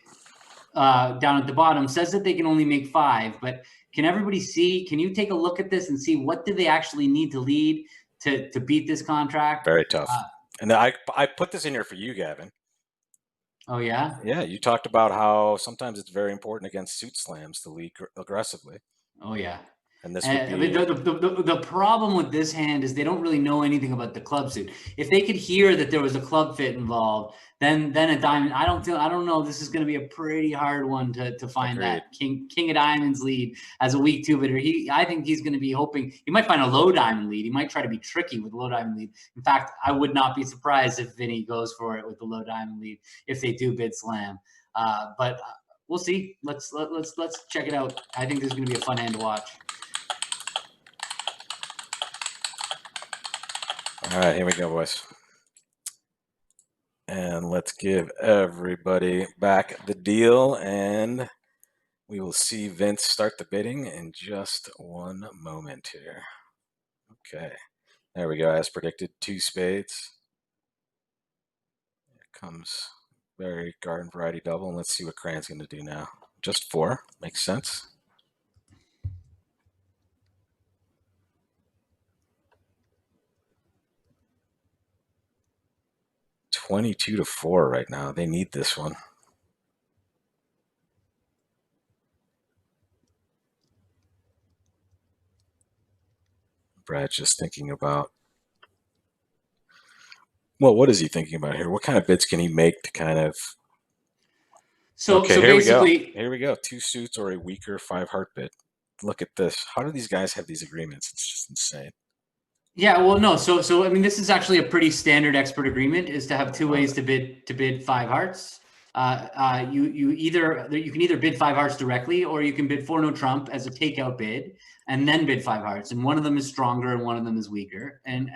down at the bottom says that they can only make 5, but can everybody see? Can you take a look at this and see what do they actually need to lead to beat this contract? Very tough. And I put this in here for you, Gavin. Oh, yeah? Yeah, you talked about how sometimes it's very important against suit slams to lead aggressively. Oh, yeah. And this would be... the problem with this hand is they don't really know anything about the club suit. If they could hear that there was a club fit involved, then a diamond. I don't know. This is going to be a pretty hard one to find. Agreed. That king of diamonds lead as a weak 2 bidder. I think he's going to be hoping he might find a low diamond lead. He might try to be tricky with a low diamond lead. In fact, I would not be surprised if Vinny goes for it with the low diamond lead if they do bid slam. But we'll see. Let's check it out. I think this is going to be a fun hand to watch. All right, here we go, boys. And let's give everybody back the deal, and we will see Vince start the bidding in just one moment here. Okay, there we go. As predicted, 2 spades. Here comes very garden variety double, and let's see what Cran's going to do now. Just 4, makes sense. $22-4 right now. They need this one. Brad's just thinking about, well, what is he thinking about here? What kind of bids can he make to kind of... So okay, here basically... we go. Here we go. 2 suits or a weaker 5 heart bid. Look at this. How do these guys have these agreements? It's just insane. Yeah, well, no. So I mean, this is actually a pretty standard expert agreement: is to have 2 ways to bid 5 hearts. You can either bid 5 hearts directly, or you can bid 4 no trump as a takeout bid, and then bid 5 hearts. And one of them is stronger, and one of them is weaker. And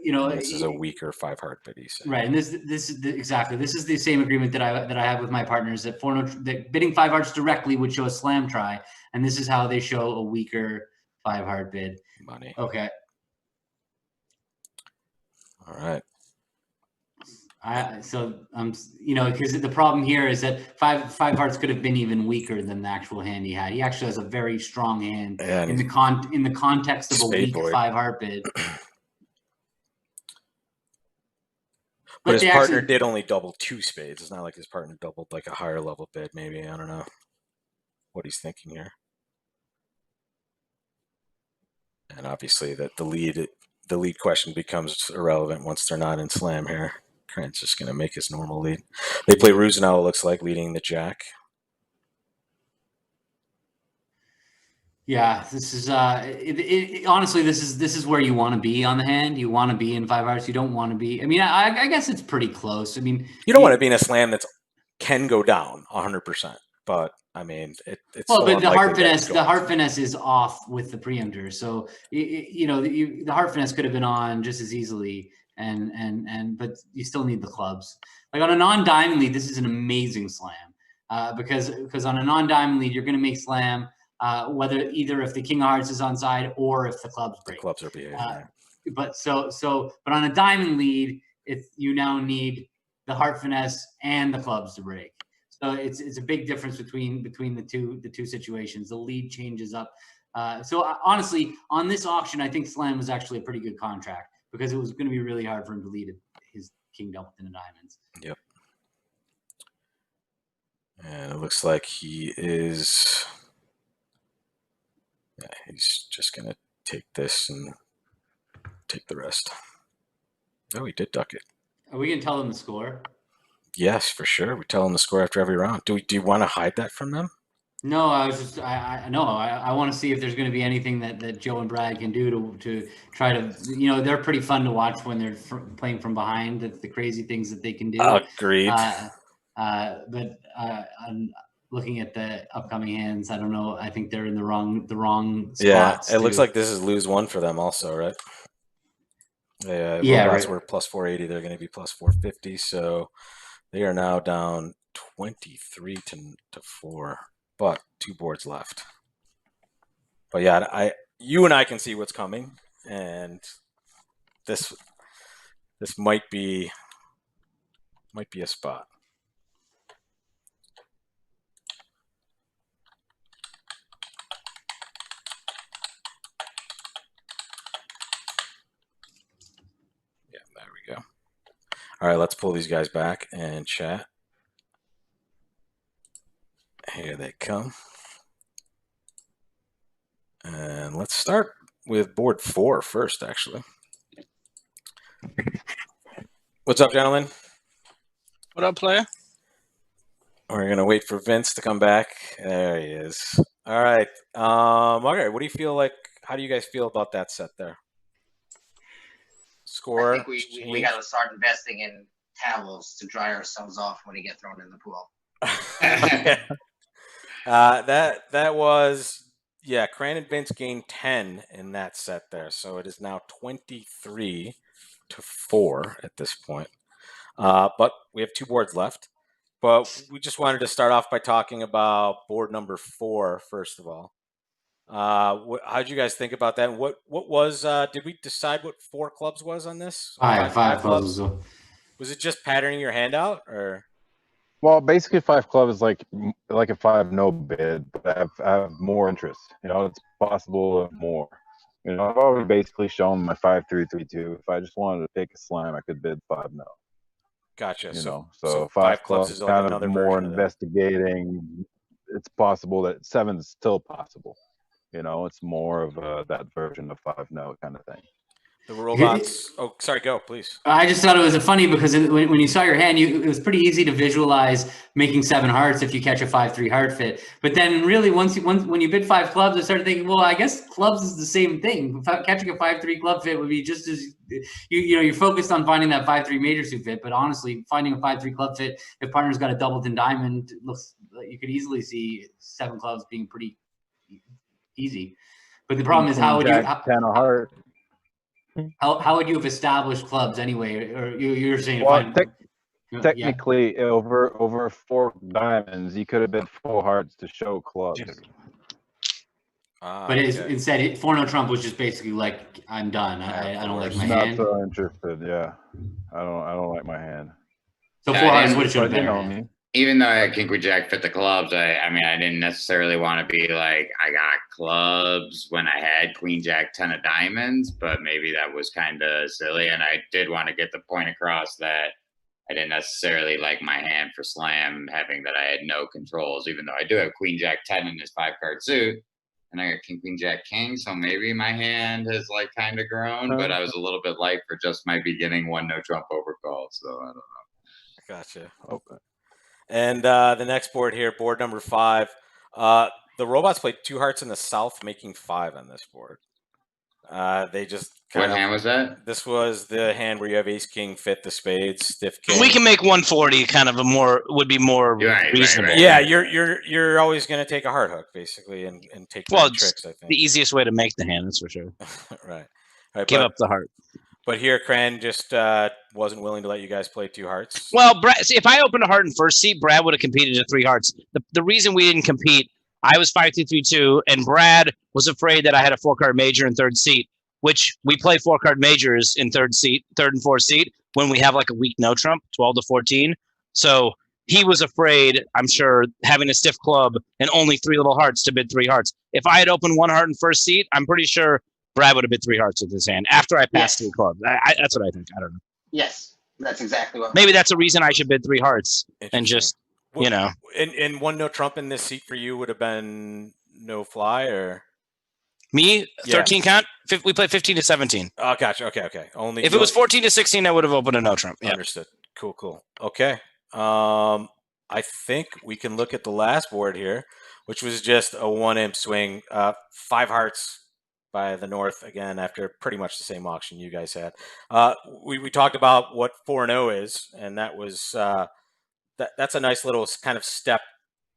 this is a weaker 5 heart bid. Right, and this is exactly this is the same agreement that I have with my partners that that bidding 5 hearts directly would show a slam try, and this is how they show a weaker 5 heart bid. Money. Okay. All right. Because the problem here is that five hearts could have been even weaker than the actual hand he had. He actually has a very strong hand in the context of a weak board. 5 heart bid. But his partner did only double 2 spades. It's not like his partner doubled like a higher level bid. Maybe, I don't know what he's thinking here. And obviously, that the lead question becomes irrelevant once they're not in slam here. Cran's just going to make his normal lead. They play Rusinel, it looks like, leading the jack. Yeah, this is honestly, this is where you want to be on the hand. You want to be in 5 hearts. You don't want to be. I mean, I guess it's pretty close. I mean, you don't want to be in a slam that can go down 100%. But I mean, it's well, but the heart finesse is off with the preemptor. So the heart finesse could have been on just as easily, but you still need the clubs. Like on a non-diamond lead, this is an amazing slam because on a non-diamond lead, you're going to make slam. Whether either if the king of hearts is on side or if the clubs break. The clubs are behaving. But on a diamond lead, you now need the heart finesse and the clubs to break. So it's a big difference between the two situations. The lead changes up. Honestly, on this auction, I think slam was actually a pretty good contract because it was going to be really hard for him to lead his king doubled into diamonds. Yep. And it looks like he is. Yeah, he's just going to take this and take the rest. Oh, he did duck it. Are we going to tell them the score? Yes, for sure. We tell them the score after every round. Do you want to hide that from them? No, I want to see if there's going to be anything that Joe and Brad can do to try to, they're pretty fun to watch when they're playing from behind. The crazy things that they can do. Agreed. But I'm looking at the upcoming hands. I don't know. I think they're in the wrong spots. Yeah, it looks like this is lose 1 for them also, right? Robots were plus 480. They're going to be plus 450. So they are now down 23 to 4, but 2 boards left. But yeah, you and I can see what's coming, and this might be a spot. Go. All right, let's pull these guys back and chat. Here they come. And let's start with board 4 first, actually. What's up, gentlemen? What up, player? We're going to wait for Vince to come back. There he is. All right. Okay, what do you feel like? How do you guys feel about that set there? Score. I think we got to start investing in towels to dry ourselves off when we get thrown in the pool. That was Cran and Vince gained 10 in that set there, so it is now 23 to 4 at this point. But we have 2 boards left. But we just wanted to start off by talking about board number 4 first of all. How did you guys think about that? What was? Did we decide what 4 clubs was on this? Five clubs. Was it just patterning your hand out, or? Well, basically, 5 club is like a 5 no bid, but I have more interest. It's possible more. I've already basically shown my 5-3-3-2. If I just wanted to pick a slam, I could bid 5 no. Gotcha. So 5 clubs is like kind of more investigating. It's possible that 7 is still possible. It's more of that version of 5 no kind of thing. The robots. Oh, sorry. Go, please. I just thought it was funny because when you saw your hand, it was pretty easy to visualize making 7 hearts if you catch a 5-3 heart fit. But then, really, when you bid 5 clubs, I started thinking, well, I guess clubs is the same thing. Catching a 5-3 club fit would be just as you're focused on finding that 5-3 major suit fit. But honestly, finding a 5-3 club fit, if partner's got a doubled-in diamond, looks you could easily see 7 clubs being pretty easy. But the problem is how would you 10 a heart. How would you have established clubs anyway? Or you're saying? Well, technically, over 4 diamonds, you could have bid 4 hearts to show clubs. But instead, 4-no trump was just basically like, I'm done. I don't like my Not hand. so interested. Yeah, I don't like my hand. So Yeah, 4 I hearts didn't- would have shown a But you better know hand. me. Even though I had king queen jack fit the clubs, I mean I didn't necessarily want to be like I got clubs when I had queen jack 10 of diamonds, but maybe that was kind of silly, and I did want to get the point across that I didn't necessarily like my hand for slam, having that I had no controls, even though I do have queen jack 10 in his 5-card suit, and I got king queen jack king, so maybe my hand has like kind of grown, but I was a little bit light for just my beginning 1-no trump overcall, so I don't know. Gotcha. Okay. And the next board here, board number 5. The robots played 2 hearts in the south, making 5 on this board. They just What hand was that? This was the hand where you have ace king, fit the spades, stiff king. We can make 140 kind of would be more Right, reasonable. right. Yeah, you're always going to take a heart hook basically and take Well, tricks. I think the easiest way to make the hand, that's for sure. right. Give up the heart. But here, Cran just wasn't willing to let you guys play 2 hearts. Well, Brad, see, if I opened a heart in first seat, Brad would have competed at 3 hearts. The reason we didn't compete, I was 5-2-3-2, and Brad was afraid that I had a 4-card major in third seat, which we play 4-card majors in third and fourth seat when we have like a weak no trump, 12 to 14. So he was afraid, I'm sure, having a stiff club and only 3 little hearts to bid 3 hearts. If I had opened 1 heart in first seat, I'm pretty sure Brad would have bid 3 hearts with his hand after I passed 3 clubs. That's what I think. I don't know. Yes, that's exactly what. Maybe that's a reason I should bid 3 hearts and just, you know. And 1 no trump in this seat for you would have been no fly or me 13 count. We played 15 to 17. Oh, gotcha. Okay. Only if it was 14 to 16, I would have opened a no trump. Yeah. Understood. Cool. Okay. I think we can look at the last board here, which was just a 1 imp swing. 5 hearts by the North again after pretty much the same auction you guys had. We talked about what 4-0 is, and that was that's a nice little kind of step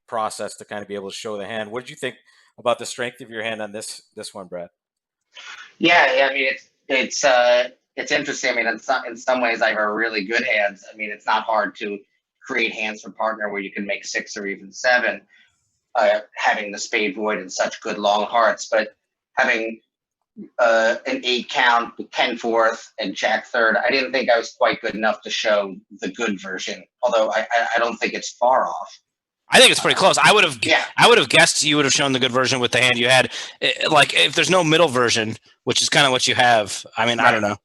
process to kind of be able to show the hand. What did you think about the strength of your hand on this one, Brad? Yeah. I mean, it's interesting. I mean, in some ways, I have a really good hands. I mean, it's not hard to create hands for partner where you can make 6 or even 7, having the spade void and such good long hearts. But having an 8 count, 10 fourth, and jack third, I didn't think I was quite good enough to show the good version. Although I don't think it's far off. I think it's pretty close. I would have guessed you would have shown the good version with the hand you had. Like if there's no middle version, which is kind of what you have. I mean, right. I don't know.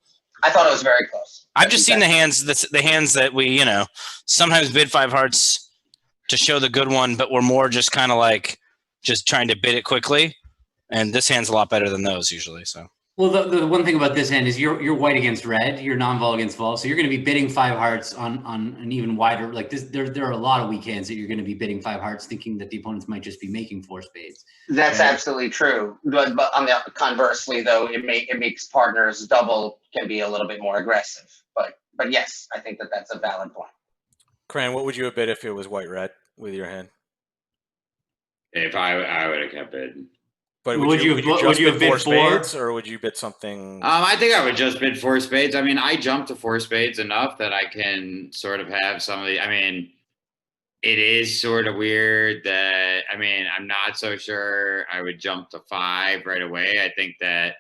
I thought it was very close. I've just seen the hands that we, sometimes bid 5 hearts to show the good one, but we're more just kind of like just trying to bid it quickly. And this hand's a lot better than those usually. So. Well, the one thing about this hand is you're white against red, you're non-vol against vol, so you're going to be bidding 5 hearts on an even wider, like this. There are a lot of weak hands that you're going to be bidding 5 hearts, thinking that the opponents might just be making 4 spades. That's absolutely true. But on the conversely, though, it makes partners double can be a little bit more aggressive. But yes, I think that's a valid point. Cran, what would you have bid if it was white red with your hand? If I would have kept bidding. But would you have bid 4 spades, or would you bid something? I think I would just bid 4 spades. I mean, I jumped to 4 spades enough that I can sort of have some of the. I mean, it is sort of weird that. I mean, I'm not so sure I would jump to 5 right away. I think that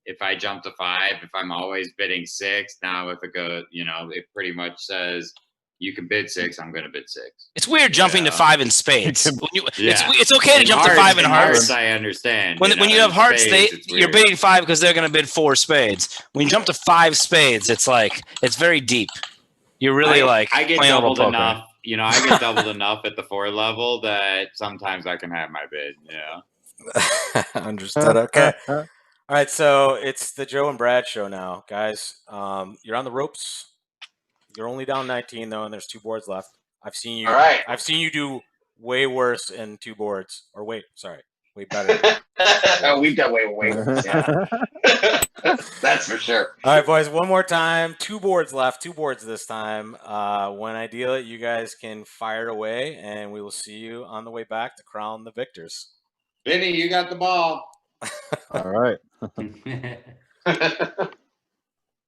if I jump to 5, if I'm always bidding 6, now if it goes, it pretty much says. You can bid 6. I'm going to bid 6. It's weird jumping to 5 in spades. It's okay to in jump hearts, to 5 in hearts. I understand. When you have hearts, you're bidding 5 because they're going to bid 4 spades. When you jump to 5 spades, it's like it's very deep. You're really I get doubled enough. I get doubled enough at the 4 level that sometimes I can have my bid. Yeah. Understood. Okay. All right. So it's the Joe and Brad show now, guys. You're on the ropes. You're only down 19 though, and there's 2 boards left. I've seen you. All right. I've seen you do way worse in 2 boards, or way better. Oh, we've done way worse. Yeah. That's for sure. All right, boys. One more time. 2 boards left. 2 boards this time. When I deal it, you guys can fire it away, and we will see you on the way back to crown the victors. Vinny, you got the ball. All right.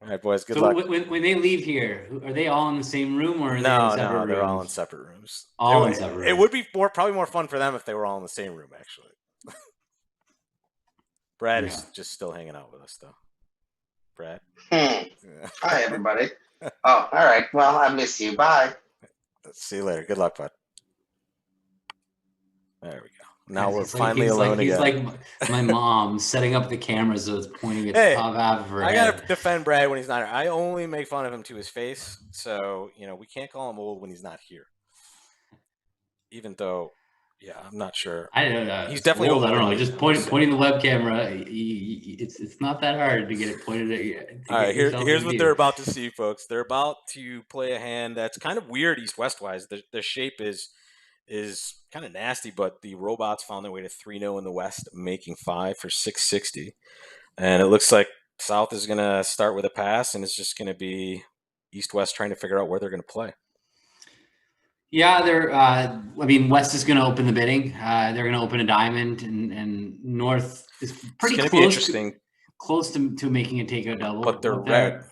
All right, boys. Good so luck. When they leave here, are they all in the same room or are they in separate rooms? They're all in separate rooms. All in separate rooms. It would be probably more fun for them if they were all in the same room, actually. Brad Yeah. is just still hanging out with us, though. Brad? Hi, everybody. Oh, all right. Well, I miss you. Bye. See you later. Good luck, bud. There we go. Now Guys, we're he's finally he's alone he's again. like my mom setting up the camera so it's pointing at Hey, the top half of her I head. gotta defend Brad when he's not here. I only make fun of him to his face, so we can't call him old when he's not here. Even though, yeah, I'm not sure. I don't know. He's definitely old. older I don't than know. me, Just I must say. pointing the web camera. It's not that hard to get it pointed at you. All right, here's what they're about to see, folks. They're about to play a hand that's kind of weird east-west wise. The shape is kind of nasty, but the robots found their way to 3-0 in the west, making 5 for 660. And it looks like South is going to start with a pass, and it's just going to be east-west trying to figure out where they're going to play. Yeah, they're. I mean, West is going to open the bidding. They're going to open a diamond, and North is pretty It's going to be close interesting. Close to making a takeout double. But they're red.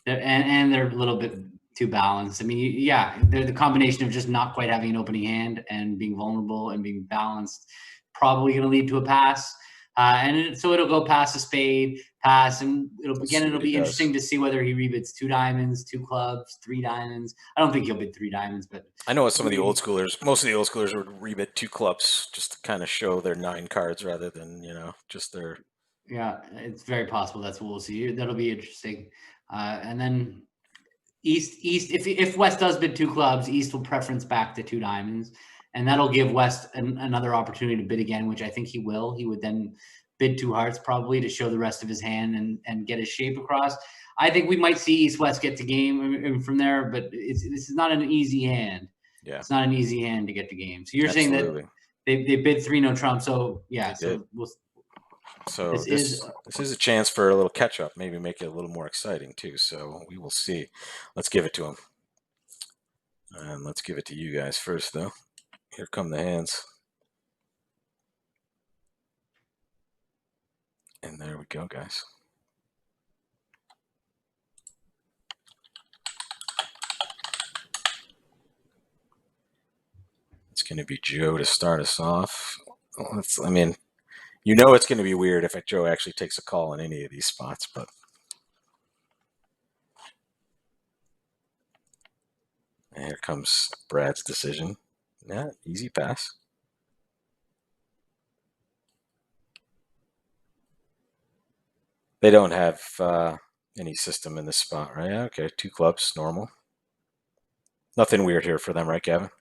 And they're a little bit too balanced. I mean, yeah, they're the combination of just not quite having an opening hand and being vulnerable and being balanced, probably going to lead to a pass. So it'll go past a spade, pass, and it'll be interesting to see whether he rebids 2 diamonds, 2 clubs, 3 diamonds. I don't think he'll bid 3 diamonds, but I know some of the old schoolers, most of the old schoolers would rebid 2 clubs just to kind of show their 9 cards rather than just their. Yeah, it's very possible that's what we'll see. That'll be interesting. And then East, if West does bid 2 clubs, East will preference back to 2 diamonds, and that'll give West another opportunity to bid again, which I think he will. He would then bid 2 hearts probably to show the rest of his hand and get his shape across. I think we might see East West get to game from there, but this is not an easy hand. Yeah, it's not an easy hand to get to game. So you're Absolutely. saying that they bid 3 no trump. So yeah, So this is a chance for a little catch up, maybe make it a little more exciting too. So we will see. Let's give it to him. And let's give it to you guys first, though. Here come the hands. And there we go, guys. It's going to be Joe to start us off. It's going to be weird if Joe actually takes a call in any of these spots, but and here comes Brad's decision. Yeah, easy pass. They don't have any system in this spot, right? Okay, 2 clubs, normal. Nothing weird here for them, right, Gavin?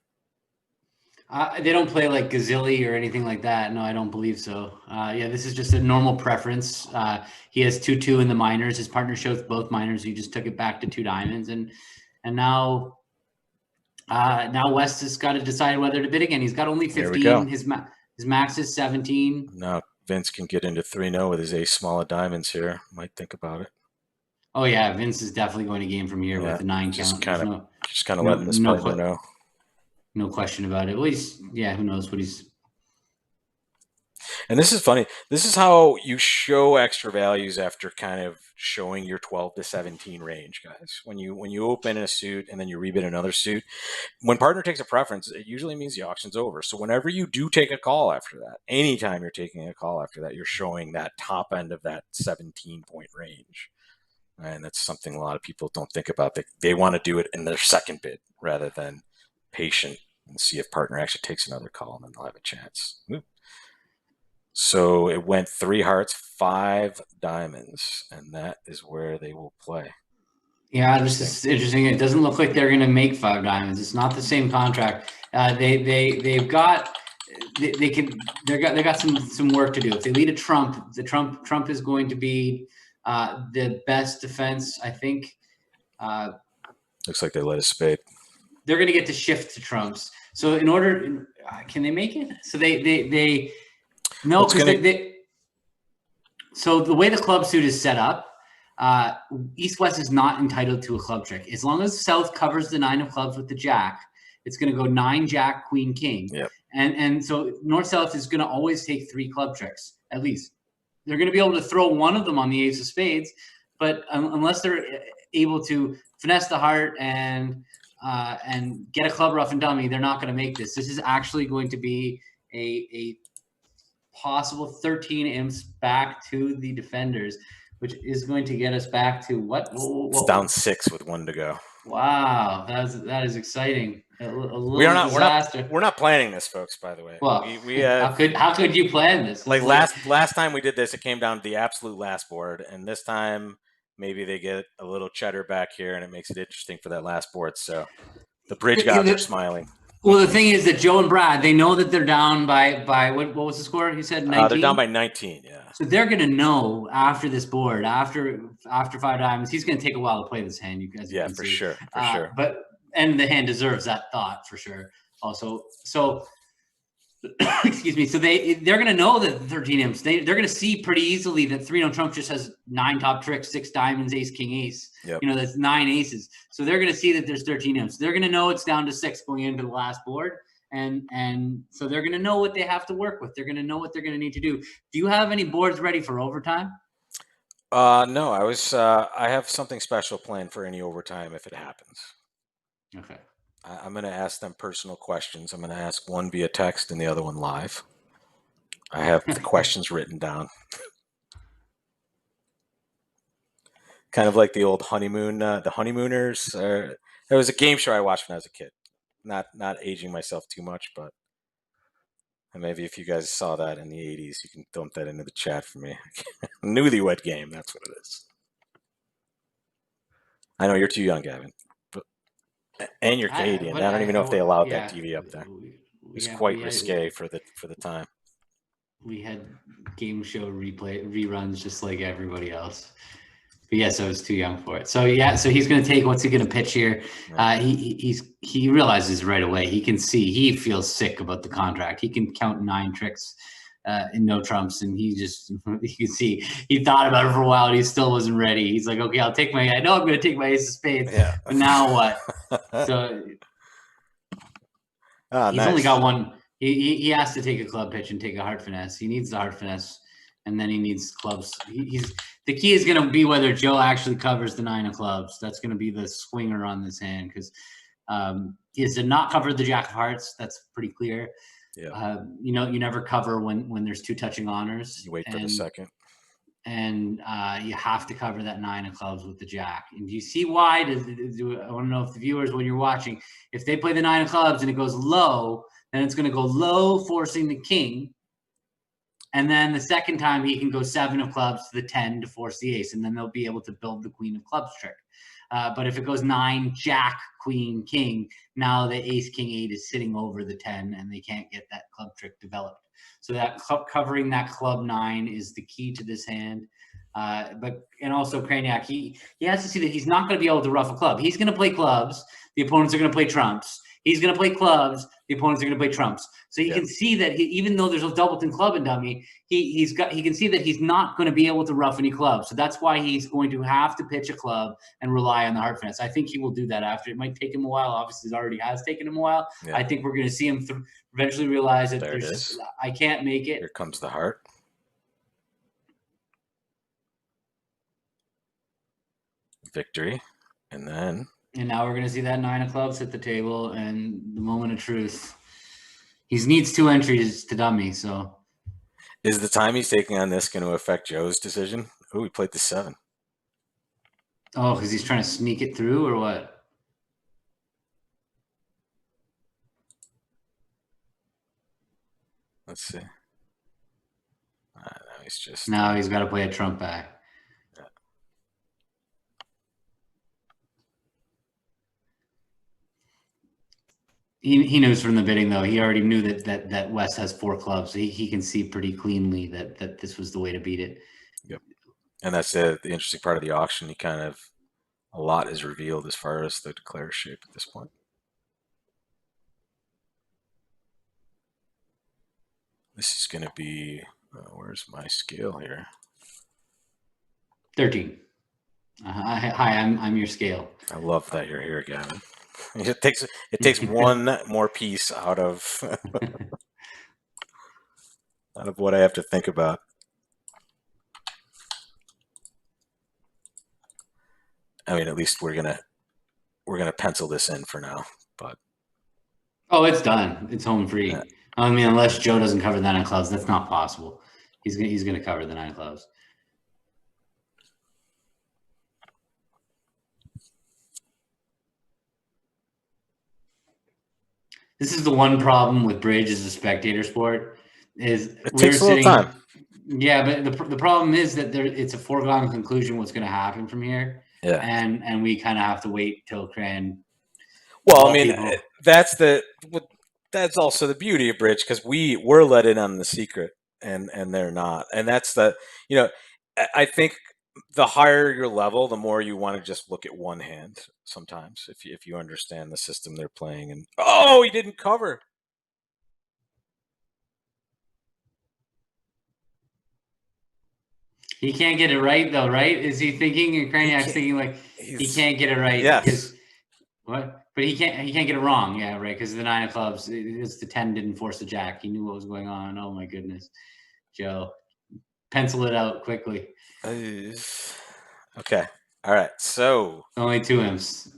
They don't play like Gazilli or anything like that. No, I don't believe so. Yeah, this is just a normal preference. He has 2-2 in the minors. His partner shows both minors. He just took it back to 2 diamonds, and now West has got to decide whether to bid again. He's got only 15. His max is 17. Now Vince can get into 3-0 with his ace small of diamonds here. Might think about it. Oh yeah, Vince is definitely going to game from here with the 9 just count. Just kind of letting this partner know. No question about it. Well, who knows what he's. And this is funny. This is how you show extra values after kind of showing your 12 to 17 range, guys. When you open a suit and then you rebid another suit, when partner takes a preference, it usually means the auction's over. So whenever you do take a call after that, anytime you're taking a call after that, you're showing that top end of that 17-point range. And that's something a lot of people don't think about. They want to do it in their second bid rather than patient and see if partner actually takes another call, and then they'll have a chance. Ooh. So it went 3 hearts, 5 diamonds, and that is where they will play. Yeah, this is interesting. It doesn't look like they're going to make 5 diamonds. It's not the same contract. They've got some work to do. If they lead a trump, the trump is going to be the best defense, I think. Looks like they let a spade. They're going to get to shift to trumps. So in order, can they make it? So they no, because so the way the club suit is set up, East West is not entitled to a club trick. As long as South covers the 9 of clubs with the jack, it's going to go 9 jack queen king. Yep. And so North South is going to always take 3 club tricks at least. They're going to be able to throw one of them on the ace of spades, but unless they're able to finesse the heart and get a club rough and dummy, they're not going to make this. This is actually going to be a possible 13 imps back to the defenders, which is going to get us back to what? It's down 6 with 1 to go. Wow, that is exciting. A We are little disaster. we're not planning this, folks. By the way, Well, we have, how could you plan this? like last time we did this, it came down to the absolute last board, and this time maybe they get a little cheddar back here, and it makes it interesting for that last board. So the bridge gods are smiling. Well, the thing is that Joe and Brad, they know that they're down by what was the score? He said 19. They're down by 19. Yeah. So they're gonna know after this board, after 5 diamonds, he's gonna take a while to play this hand. You guys, Yeah, for sure, for sure. But the hand deserves that thought for sure. Also, so excuse me. So they're going to know that 13 imps. They're going to see pretty easily that 3-no trump just has 9 top tricks, 6 diamonds, ace, king, ace. Yep. You know, that's 9 aces. So they're going to see that there's 13 imps. They're going to know it's down to 6 going into the last board. And so they're going to know what they have to work with. They're going to know what they're going to need to do. Do you have any boards ready for overtime? No, I have something special planned for any overtime if it happens. Okay. I'm going to ask them personal questions. I'm going to ask one via text and the other one live. I have the questions written down. Kind of like the old honeymoon, the honeymooners. There was a game show I watched when I was a kid. Not aging myself too much, but maybe if you guys saw that in the 80s, you can dump that into the chat for me. Newlywed Game, that's what it is. I know you're too young, Gavin. And you're Canadian. I don't even know if they allowed that TV up there. It's quite risque for the time. We had game show reruns just like everybody else. But yes, I was too young for it. So yeah, so he's going to take. What's he going to pitch here? He realizes right away. He can see. He feels sick about the contract. He can count 9 tricks in no trumps, and you can see he thought about it for a while, and he still wasn't ready. He's like, okay, I know I'm going to take my ace of spades, but now what? So he's only got one. He has to take a club pitch and take a heart finesse. He needs the heart finesse, and then he needs clubs. The key is going to be whether Joe actually covers the 9 of clubs. That's going to be the swinger on this hand, because he has to not cover the jack of hearts. That's pretty clear. Yeah. You never cover when there's 2 touching honors. You wait for the second. And you have to cover that 9 of clubs with the jack. And do you see why? I want to know if the viewers, when you're watching, if they play the 9 of clubs and it goes low, then it's going to go low, forcing the king. And then the second time he can go 7 of clubs to the 10 to force the ace, and then they'll be able to build the queen of clubs trick. But if it goes 9, jack, queen, king, now the ace, king, 8 is sitting over the 10, and they can't get that club trick developed. So that covering that club 9 is the key to this hand. And also Craniac, he has to see that he's not going to be able to ruff a club. He's going to play clubs. The opponents are going to play trumps. He's going to play clubs. The opponents are going to play trumps. So he can see that even though there's a doubleton club in dummy, he can see that he's not going to be able to ruff any clubs. So that's why he's going to have to pitch a club and rely on the heart finesse. I think he will do that after. It might take him a while. Obviously, it already has taken him a while. Yeah. I think we're going to see him eventually realize that I can't make it. Here comes the heart. Victory. And now we're going to see that 9 of clubs hit the table, and the moment of truth. He needs 2 entries to dummy, so. Is the time he's taking on this going to affect Joe's decision? Oh, he played the 7. Oh, because he's trying to sneak it through, or what? Let's see. Now he's got to play a trump back. He knows from the bidding, though. He already knew that West has 4 clubs. He can see pretty cleanly that this was the way to beat it. Yep. And that's the interesting part of the auction. He kind of, a lot is revealed as far as the declare shape at this point. This is going to be, where's my scale here? 13. Hi, I'm your scale. I love that you're here, Gavin. It takes one more piece out of what I have to think about. I mean, at least we're gonna pencil this in for now. But oh, it's done. It's home free. I mean, unless Joe doesn't cover the 9 of clubs, that's not possible. He's gonna cover the 9 of clubs. This is the one problem with bridge as a spectator sport is It takes a little time. Yeah, but the problem is that it's a foregone conclusion what's going to happen from here. Yeah. And we kind of have to wait till Cran. Well, I mean, that's also the beauty of bridge because we're let in on the secret and they're not, and that's I think the higher your level, the more you want to just look at one hand. Sometimes, if you understand the system they're playing, and he didn't cover. He can't get it right though, right? Is he thinking? And Craniac's thinking like he can't get it right because what? But he can't get it wrong, yeah, right? Because the 9 of clubs, it's the 10 didn't force the jack. He knew what was going on. Oh my goodness, Joe, pencil it out quickly. Okay, all right. So only 2 imps.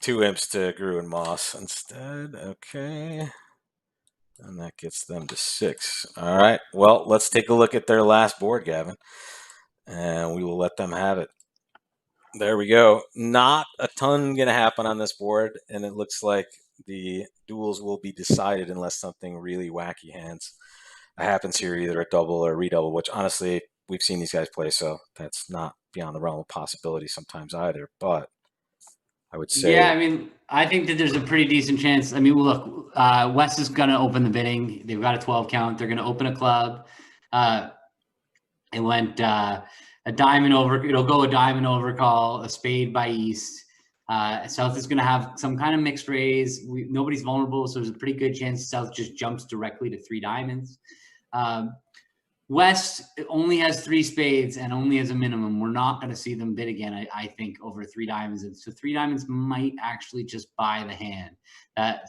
2 imps to Gru and Moss instead. Okay. And that gets them to 6. All right. Well, let's take a look at their last board, Gavin. And we will let them have it. There we go. Not a ton going to happen on this board. And it looks like the duels will be decided unless something really wacky happens here, either a double or a redouble, which honestly, we've seen these guys play. So that's not beyond the realm of possibility sometimes either. But I would say. Yeah, I mean, I think that there's a pretty decent chance. I mean, look, West is going to open the bidding. They've got a 12 count. They're going to open a club. It went a diamond over. It'll go a diamond overcall, a spade by East. South is going to have some kind of mixed raise. Nobody's vulnerable, so there's a pretty good chance South just jumps directly to 3 diamonds. West only has 3 spades and only as a minimum. We're not going to see them bid again, I think, over 3 diamonds. And so 3 diamonds might actually just buy the hand.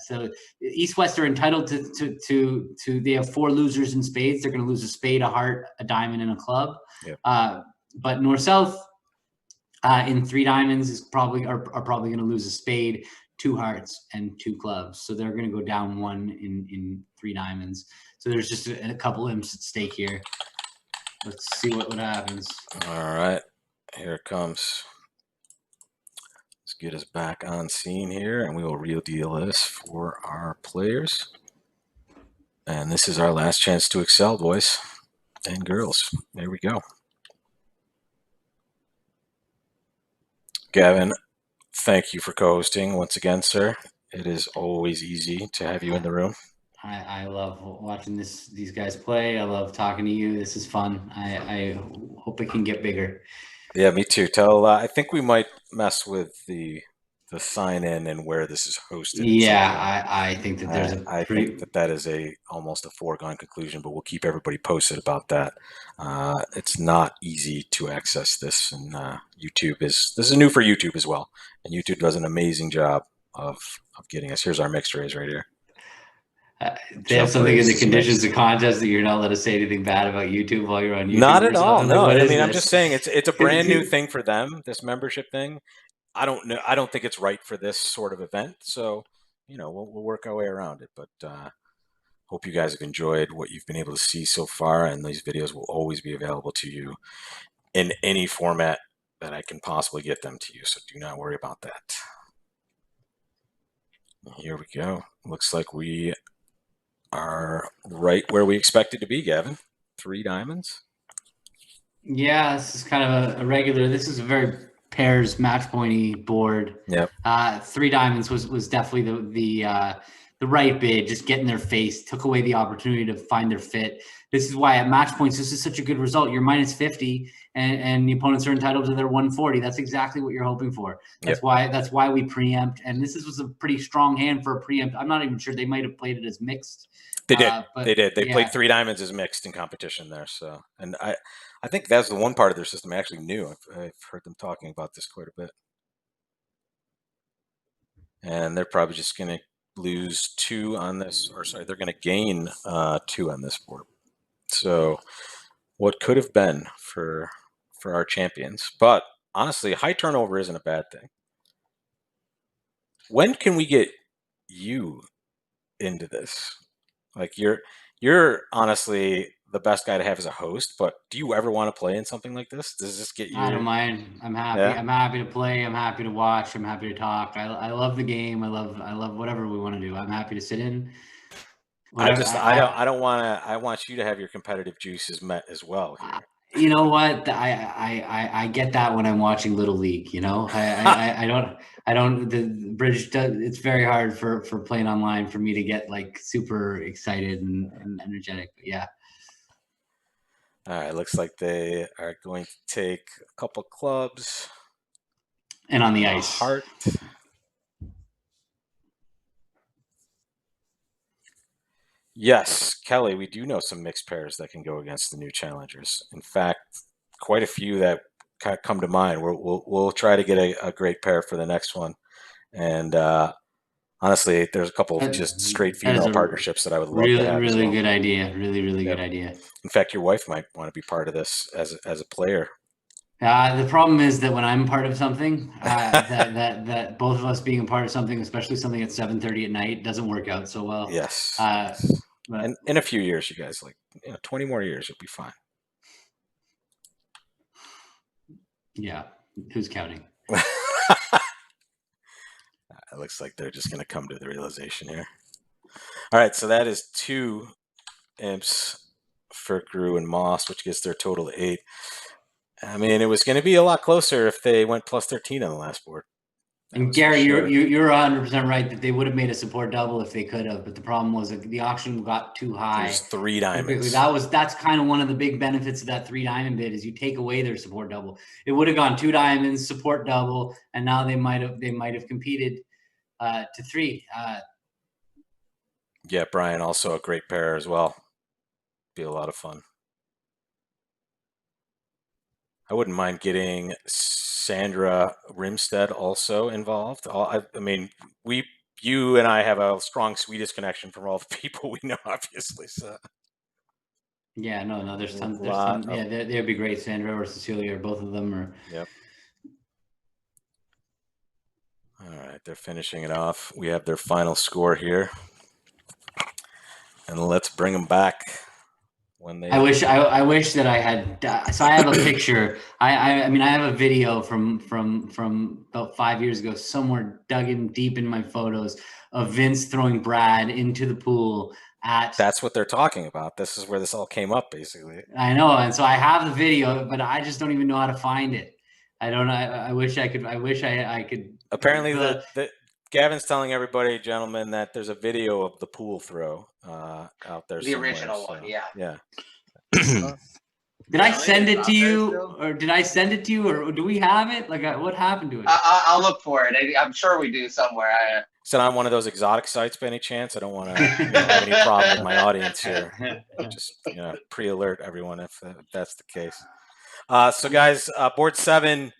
So East West are entitled to they have 4 losers in spades. They're going to lose a spade, a heart, a diamond, and a club. Yep. But North South in 3 diamonds are probably going to lose a spade, 2 hearts, and 2 clubs. So they're going to go down 1 in 3 diamonds. So there's just a couple imps at stake here. Let's see what happens. All right, here it comes. Let's get us back on scene here, and we will real deal this for our players. And this is our last chance to excel, boys and girls. There we go. Gavin, thank you for co-hosting once again, sir. It is always easy to have you in the room. I love watching these guys play. I love talking to you. This is fun. I hope it can get bigger. Yeah, me too. I think we might mess with the sign in and where this is hosted. Yeah, I think that there's I think that is almost a foregone conclusion, but we'll keep everybody posted about that. It's not easy to access this, and this is new for YouTube as well, and YouTube does an amazing job of getting us. Here's our mixed raise right here. They have something in the conditions of contest that you're not allowed to say anything bad about YouTube while you're on YouTube. Not at all. No, I mean, I'm just saying it's a brand new thing for them. This membership thing. I don't know. I don't think it's right for this sort of event. So, we'll work our way around it. But hope you guys have enjoyed what you've been able to see so far. And these videos will always be available to you in any format that I can possibly get them to you. So do not worry about that. Here we go. Looks like we are right where we expected to be, Gavin. 3 diamonds. Yeah, this is kind of a regular. This is a very pairs match pointy board. Yep. 3 diamonds was definitely the right bid. Just get in their face, took away the opportunity to find their fit. This is why at match points this is such a good result. You're minus 50, and the opponents are entitled to their 140. That's exactly what you're hoping for. That's why we preempt. And this was a pretty strong hand for a preempt. I'm not even sure they might have played it as mixed. They did. They did. They played 3 diamonds as mixed in competition there. So, and I think that's the one part of their system I actually knew. I've heard them talking about this quite a bit. And they're probably just going to lose 2 on this, or sorry, they're going to gain 2 on this board. So, what could have been for our champions? But honestly, high turnover isn't a bad thing. When can we get you into this? Like you're honestly the best guy to have as a host. But do you ever want to play in something like this? Does this get you? I don't mind. I'm happy. Yeah? I'm happy to play. I'm happy to watch. I'm happy to talk. I love the game. I love whatever we want to do. I'm happy to sit in. Whatever. I don't want to. I want you to have your competitive juices met as well here. You know what? I get that when I'm watching Little League. You know, I don't. The bridge does. It's very hard for playing online for me to get like super excited and energetic. But yeah. All right, looks like they are going to take a couple clubs. And on the a ice. Heart. Yes, Kelly, we do know some mixed pairs that can go against the new challengers. In fact, quite a few that come to mind. We'll try to get a great pair for the next one. And honestly, there's a couple of just straight female partnerships that I would love to have. Really as well. good idea. Really good idea. In fact, your wife might want to be part of this as a player. The problem is that when I'm part of something, that both of us being a part of something, especially something at 7:30 at night, doesn't work out so well. Yes. But and in a few years, you guys, 20 more years, you'll be fine. Yeah. Who's counting? It looks like they're just going to come to the realization here. All right, so that is 2 imps for Gru and Moss, which gets their total to 8. I mean, it was going to be a lot closer if they went plus 13 on the last board. And Gary, you're 100% right that they would have made a support double if they could have, but the problem was that the auction got too high. There's 3 diamonds. That's kind of one of the big benefits of that 3 diamond bid is you take away their support double. It would have gone 2 diamonds, support double, and now they might have competed to 3. Yeah, Brian, also a great pair as well. Be a lot of fun. I wouldn't mind getting Sandra Rimstead also involved. I mean, you and I have a strong Swedish connection from all the people we know, obviously. So. Yeah, no, there's tons. Yeah, they'd be great. Sandra or Cecilia or both of them. Or yep. All right, they're finishing it off. We have their final score here, and let's bring them back. I wish that I had. So I have a picture. I mean, I have a video from about 5 years ago, somewhere dug in deep in my photos of Vince throwing Brad into the pool. That's what they're talking about. This is where this all came up, basically. I know, and so I have the video, but I just don't even know how to find it. I don't know. I wish I could. I wish I could. Apparently, Gavin's telling everybody, gentlemen, that there's a video of the pool throw out there. The original one, yeah. Yeah. Did I send it to you, or do we have it? Like, what happened to it? I'll look for it. I'm sure we do somewhere. Is it on one of those exotic sites by any chance? I don't want to have any problem with my audience here. Just pre-alert everyone if that's the case. So guys, board 7.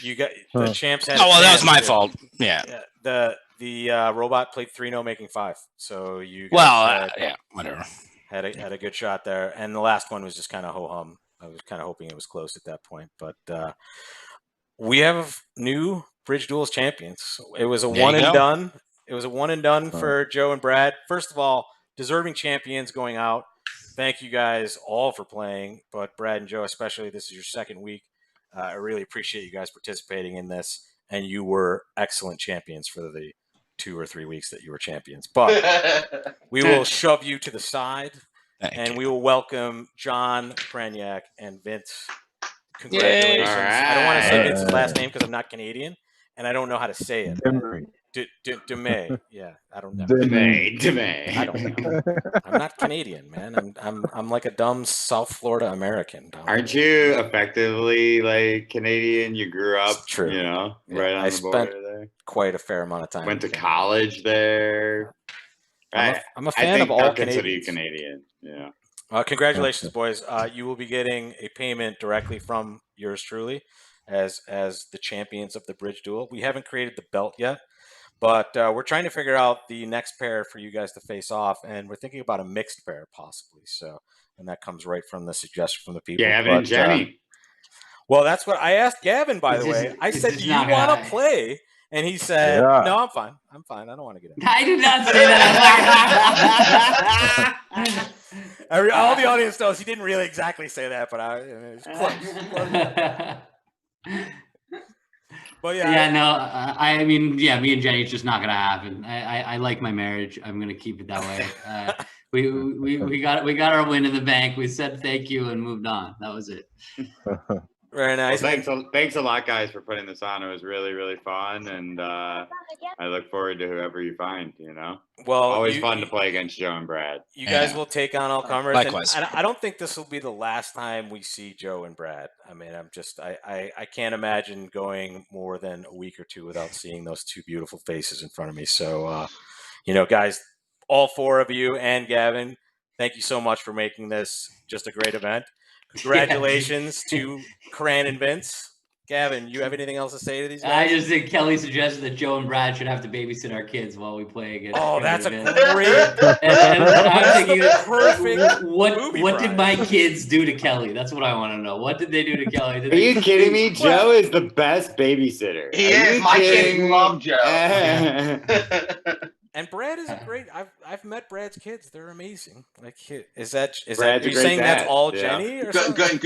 You got the champs. Oh well, that was my fault. Yeah. The robot played 3-0, making 5. So you. Guys yeah, whatever. Had a good shot there, and the last one was just kind of ho hum. I was kind of hoping it was close at that point, but we have new Bridge Duels champions. It was a one and done. It was a one and done for Joe and Brad. First of all, deserving champions going out. Thank you guys all for playing, but Brad and Joe especially. This is your second week. I really appreciate you guys participating in this, and you were excellent champions for the 2 or 3 weeks that you were champions. But we will shove you to the side, and we will welcome John Pranyak and Vince. Congratulations. Right. I don't want to say Vince's last name because I'm not Canadian, and I don't know how to say it. DeMay. Yeah, I don't know. DeMay. I don't know. I'm not Canadian, man. I'm like a dumb South Florida American. Aren't you effectively like Canadian? You grew up, it's true. Right on the border there. Quite a fair amount of time. Went to college there. Right. I'm a fan of all Canadians. Canadian. Yeah. Congratulations, boys. You will be getting a payment directly from yours truly as the champions of the Bridge Duel. We haven't created the belt yet, but we're trying to figure out the next pair for you guys to face off, and we're thinking about a mixed pair possibly. So, and that comes right from the suggestion from the people. Gavin and Jenny. Well, that's what I asked Gavin, by the way. I said, do you want to play? And he said, Yeah. "No, I'm fine. I'm fine. I don't want to get in." I did not say that. All the audience knows he didn't really exactly say that, but it was close. But Yeah, no, I mean, yeah, me and Jenny, it's just not gonna happen. I like my marriage. I'm gonna keep it that way. We got our win in the bank. We said thank you and moved on. That was it. Very nice. Well, thanks a lot, guys, for putting this on. It was really, really fun, and I look forward to whoever you find. Well, always fun to play against Joe and Brad. You guys will take on all comers. Likewise. And I don't think this will be the last time we see Joe and Brad. I mean, I can't imagine going more than a week or two without seeing those two beautiful faces in front of me. So, guys, all four of you and Gavin, thank you so much for making this just a great event. Congratulations to Cran and Vince. Gavin, you have anything else to say to these guys? I just think Kelly suggested that Joe and Brad should have to babysit our kids while we play against. Oh, that's a great. And I'm thinking, perfect. What did my kids do to Kelly? That's what I want to know. What did they do to Kelly? Are you kidding me? Joe is the best babysitter. He is. My kids love Joe. And Brad is a great. I've met Brad's kids. They're amazing. Like, is that? Brad's Are a you great saying dad, that's all yeah. Jenny? Or something?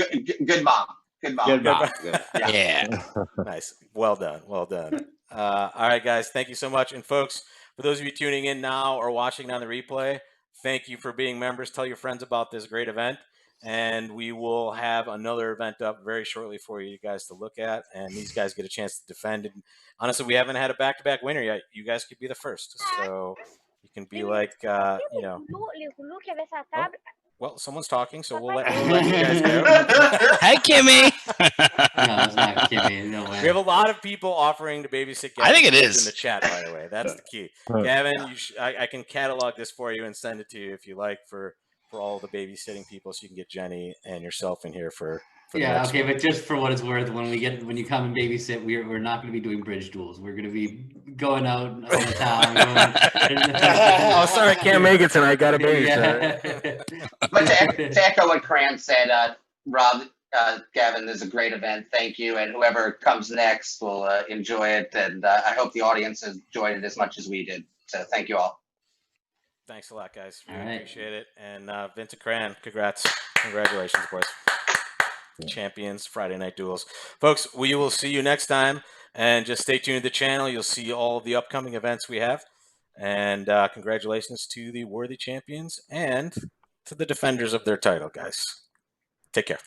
Good mom. Good mom. Good mom. Yeah. Nice. Well done. Well done. All right, guys. Thank you so much. And folks, for those of you tuning in now or watching on the replay, thank you for being members. Tell your friends about this great event. And we will have another event up very shortly for you guys to look at. And these guys get a chance to defend. And honestly, we haven't had a back-to-back winner yet. You guys could be the first. So you can be like, Oh, well, someone's talking, so we'll let you guys go. Hey, Kimmy. No, it's not Kimmy. No way. We have a lot of people offering to babysit Gavin. I think it in is. the chat, by the way. That's the key. Gavin, I can catalog this for you and send it to you if you like for all the babysitting people, so you can get Jenny and yourself in here for the next okay, one. but just for what it's worth, when you come and babysit, we're not going to be doing bridge duels. We're going to be going out on the town. Oh, sorry, I can't make it tonight. Got a babysit. But to echo what Cran said, Rob, Gavin, this is a great event. Thank you, and whoever comes next will enjoy it. And I hope the audience has enjoyed it as much as we did. So thank you all. Thanks a lot, guys. All Really right. appreciate it. And Vince and Cran, congratulations, boys. Champions, Friday Night Duels. Folks, we will see you next time. And just stay tuned to the channel. You'll see all of the upcoming events we have. And congratulations to the worthy champions and to the defenders of their title, guys. Take care.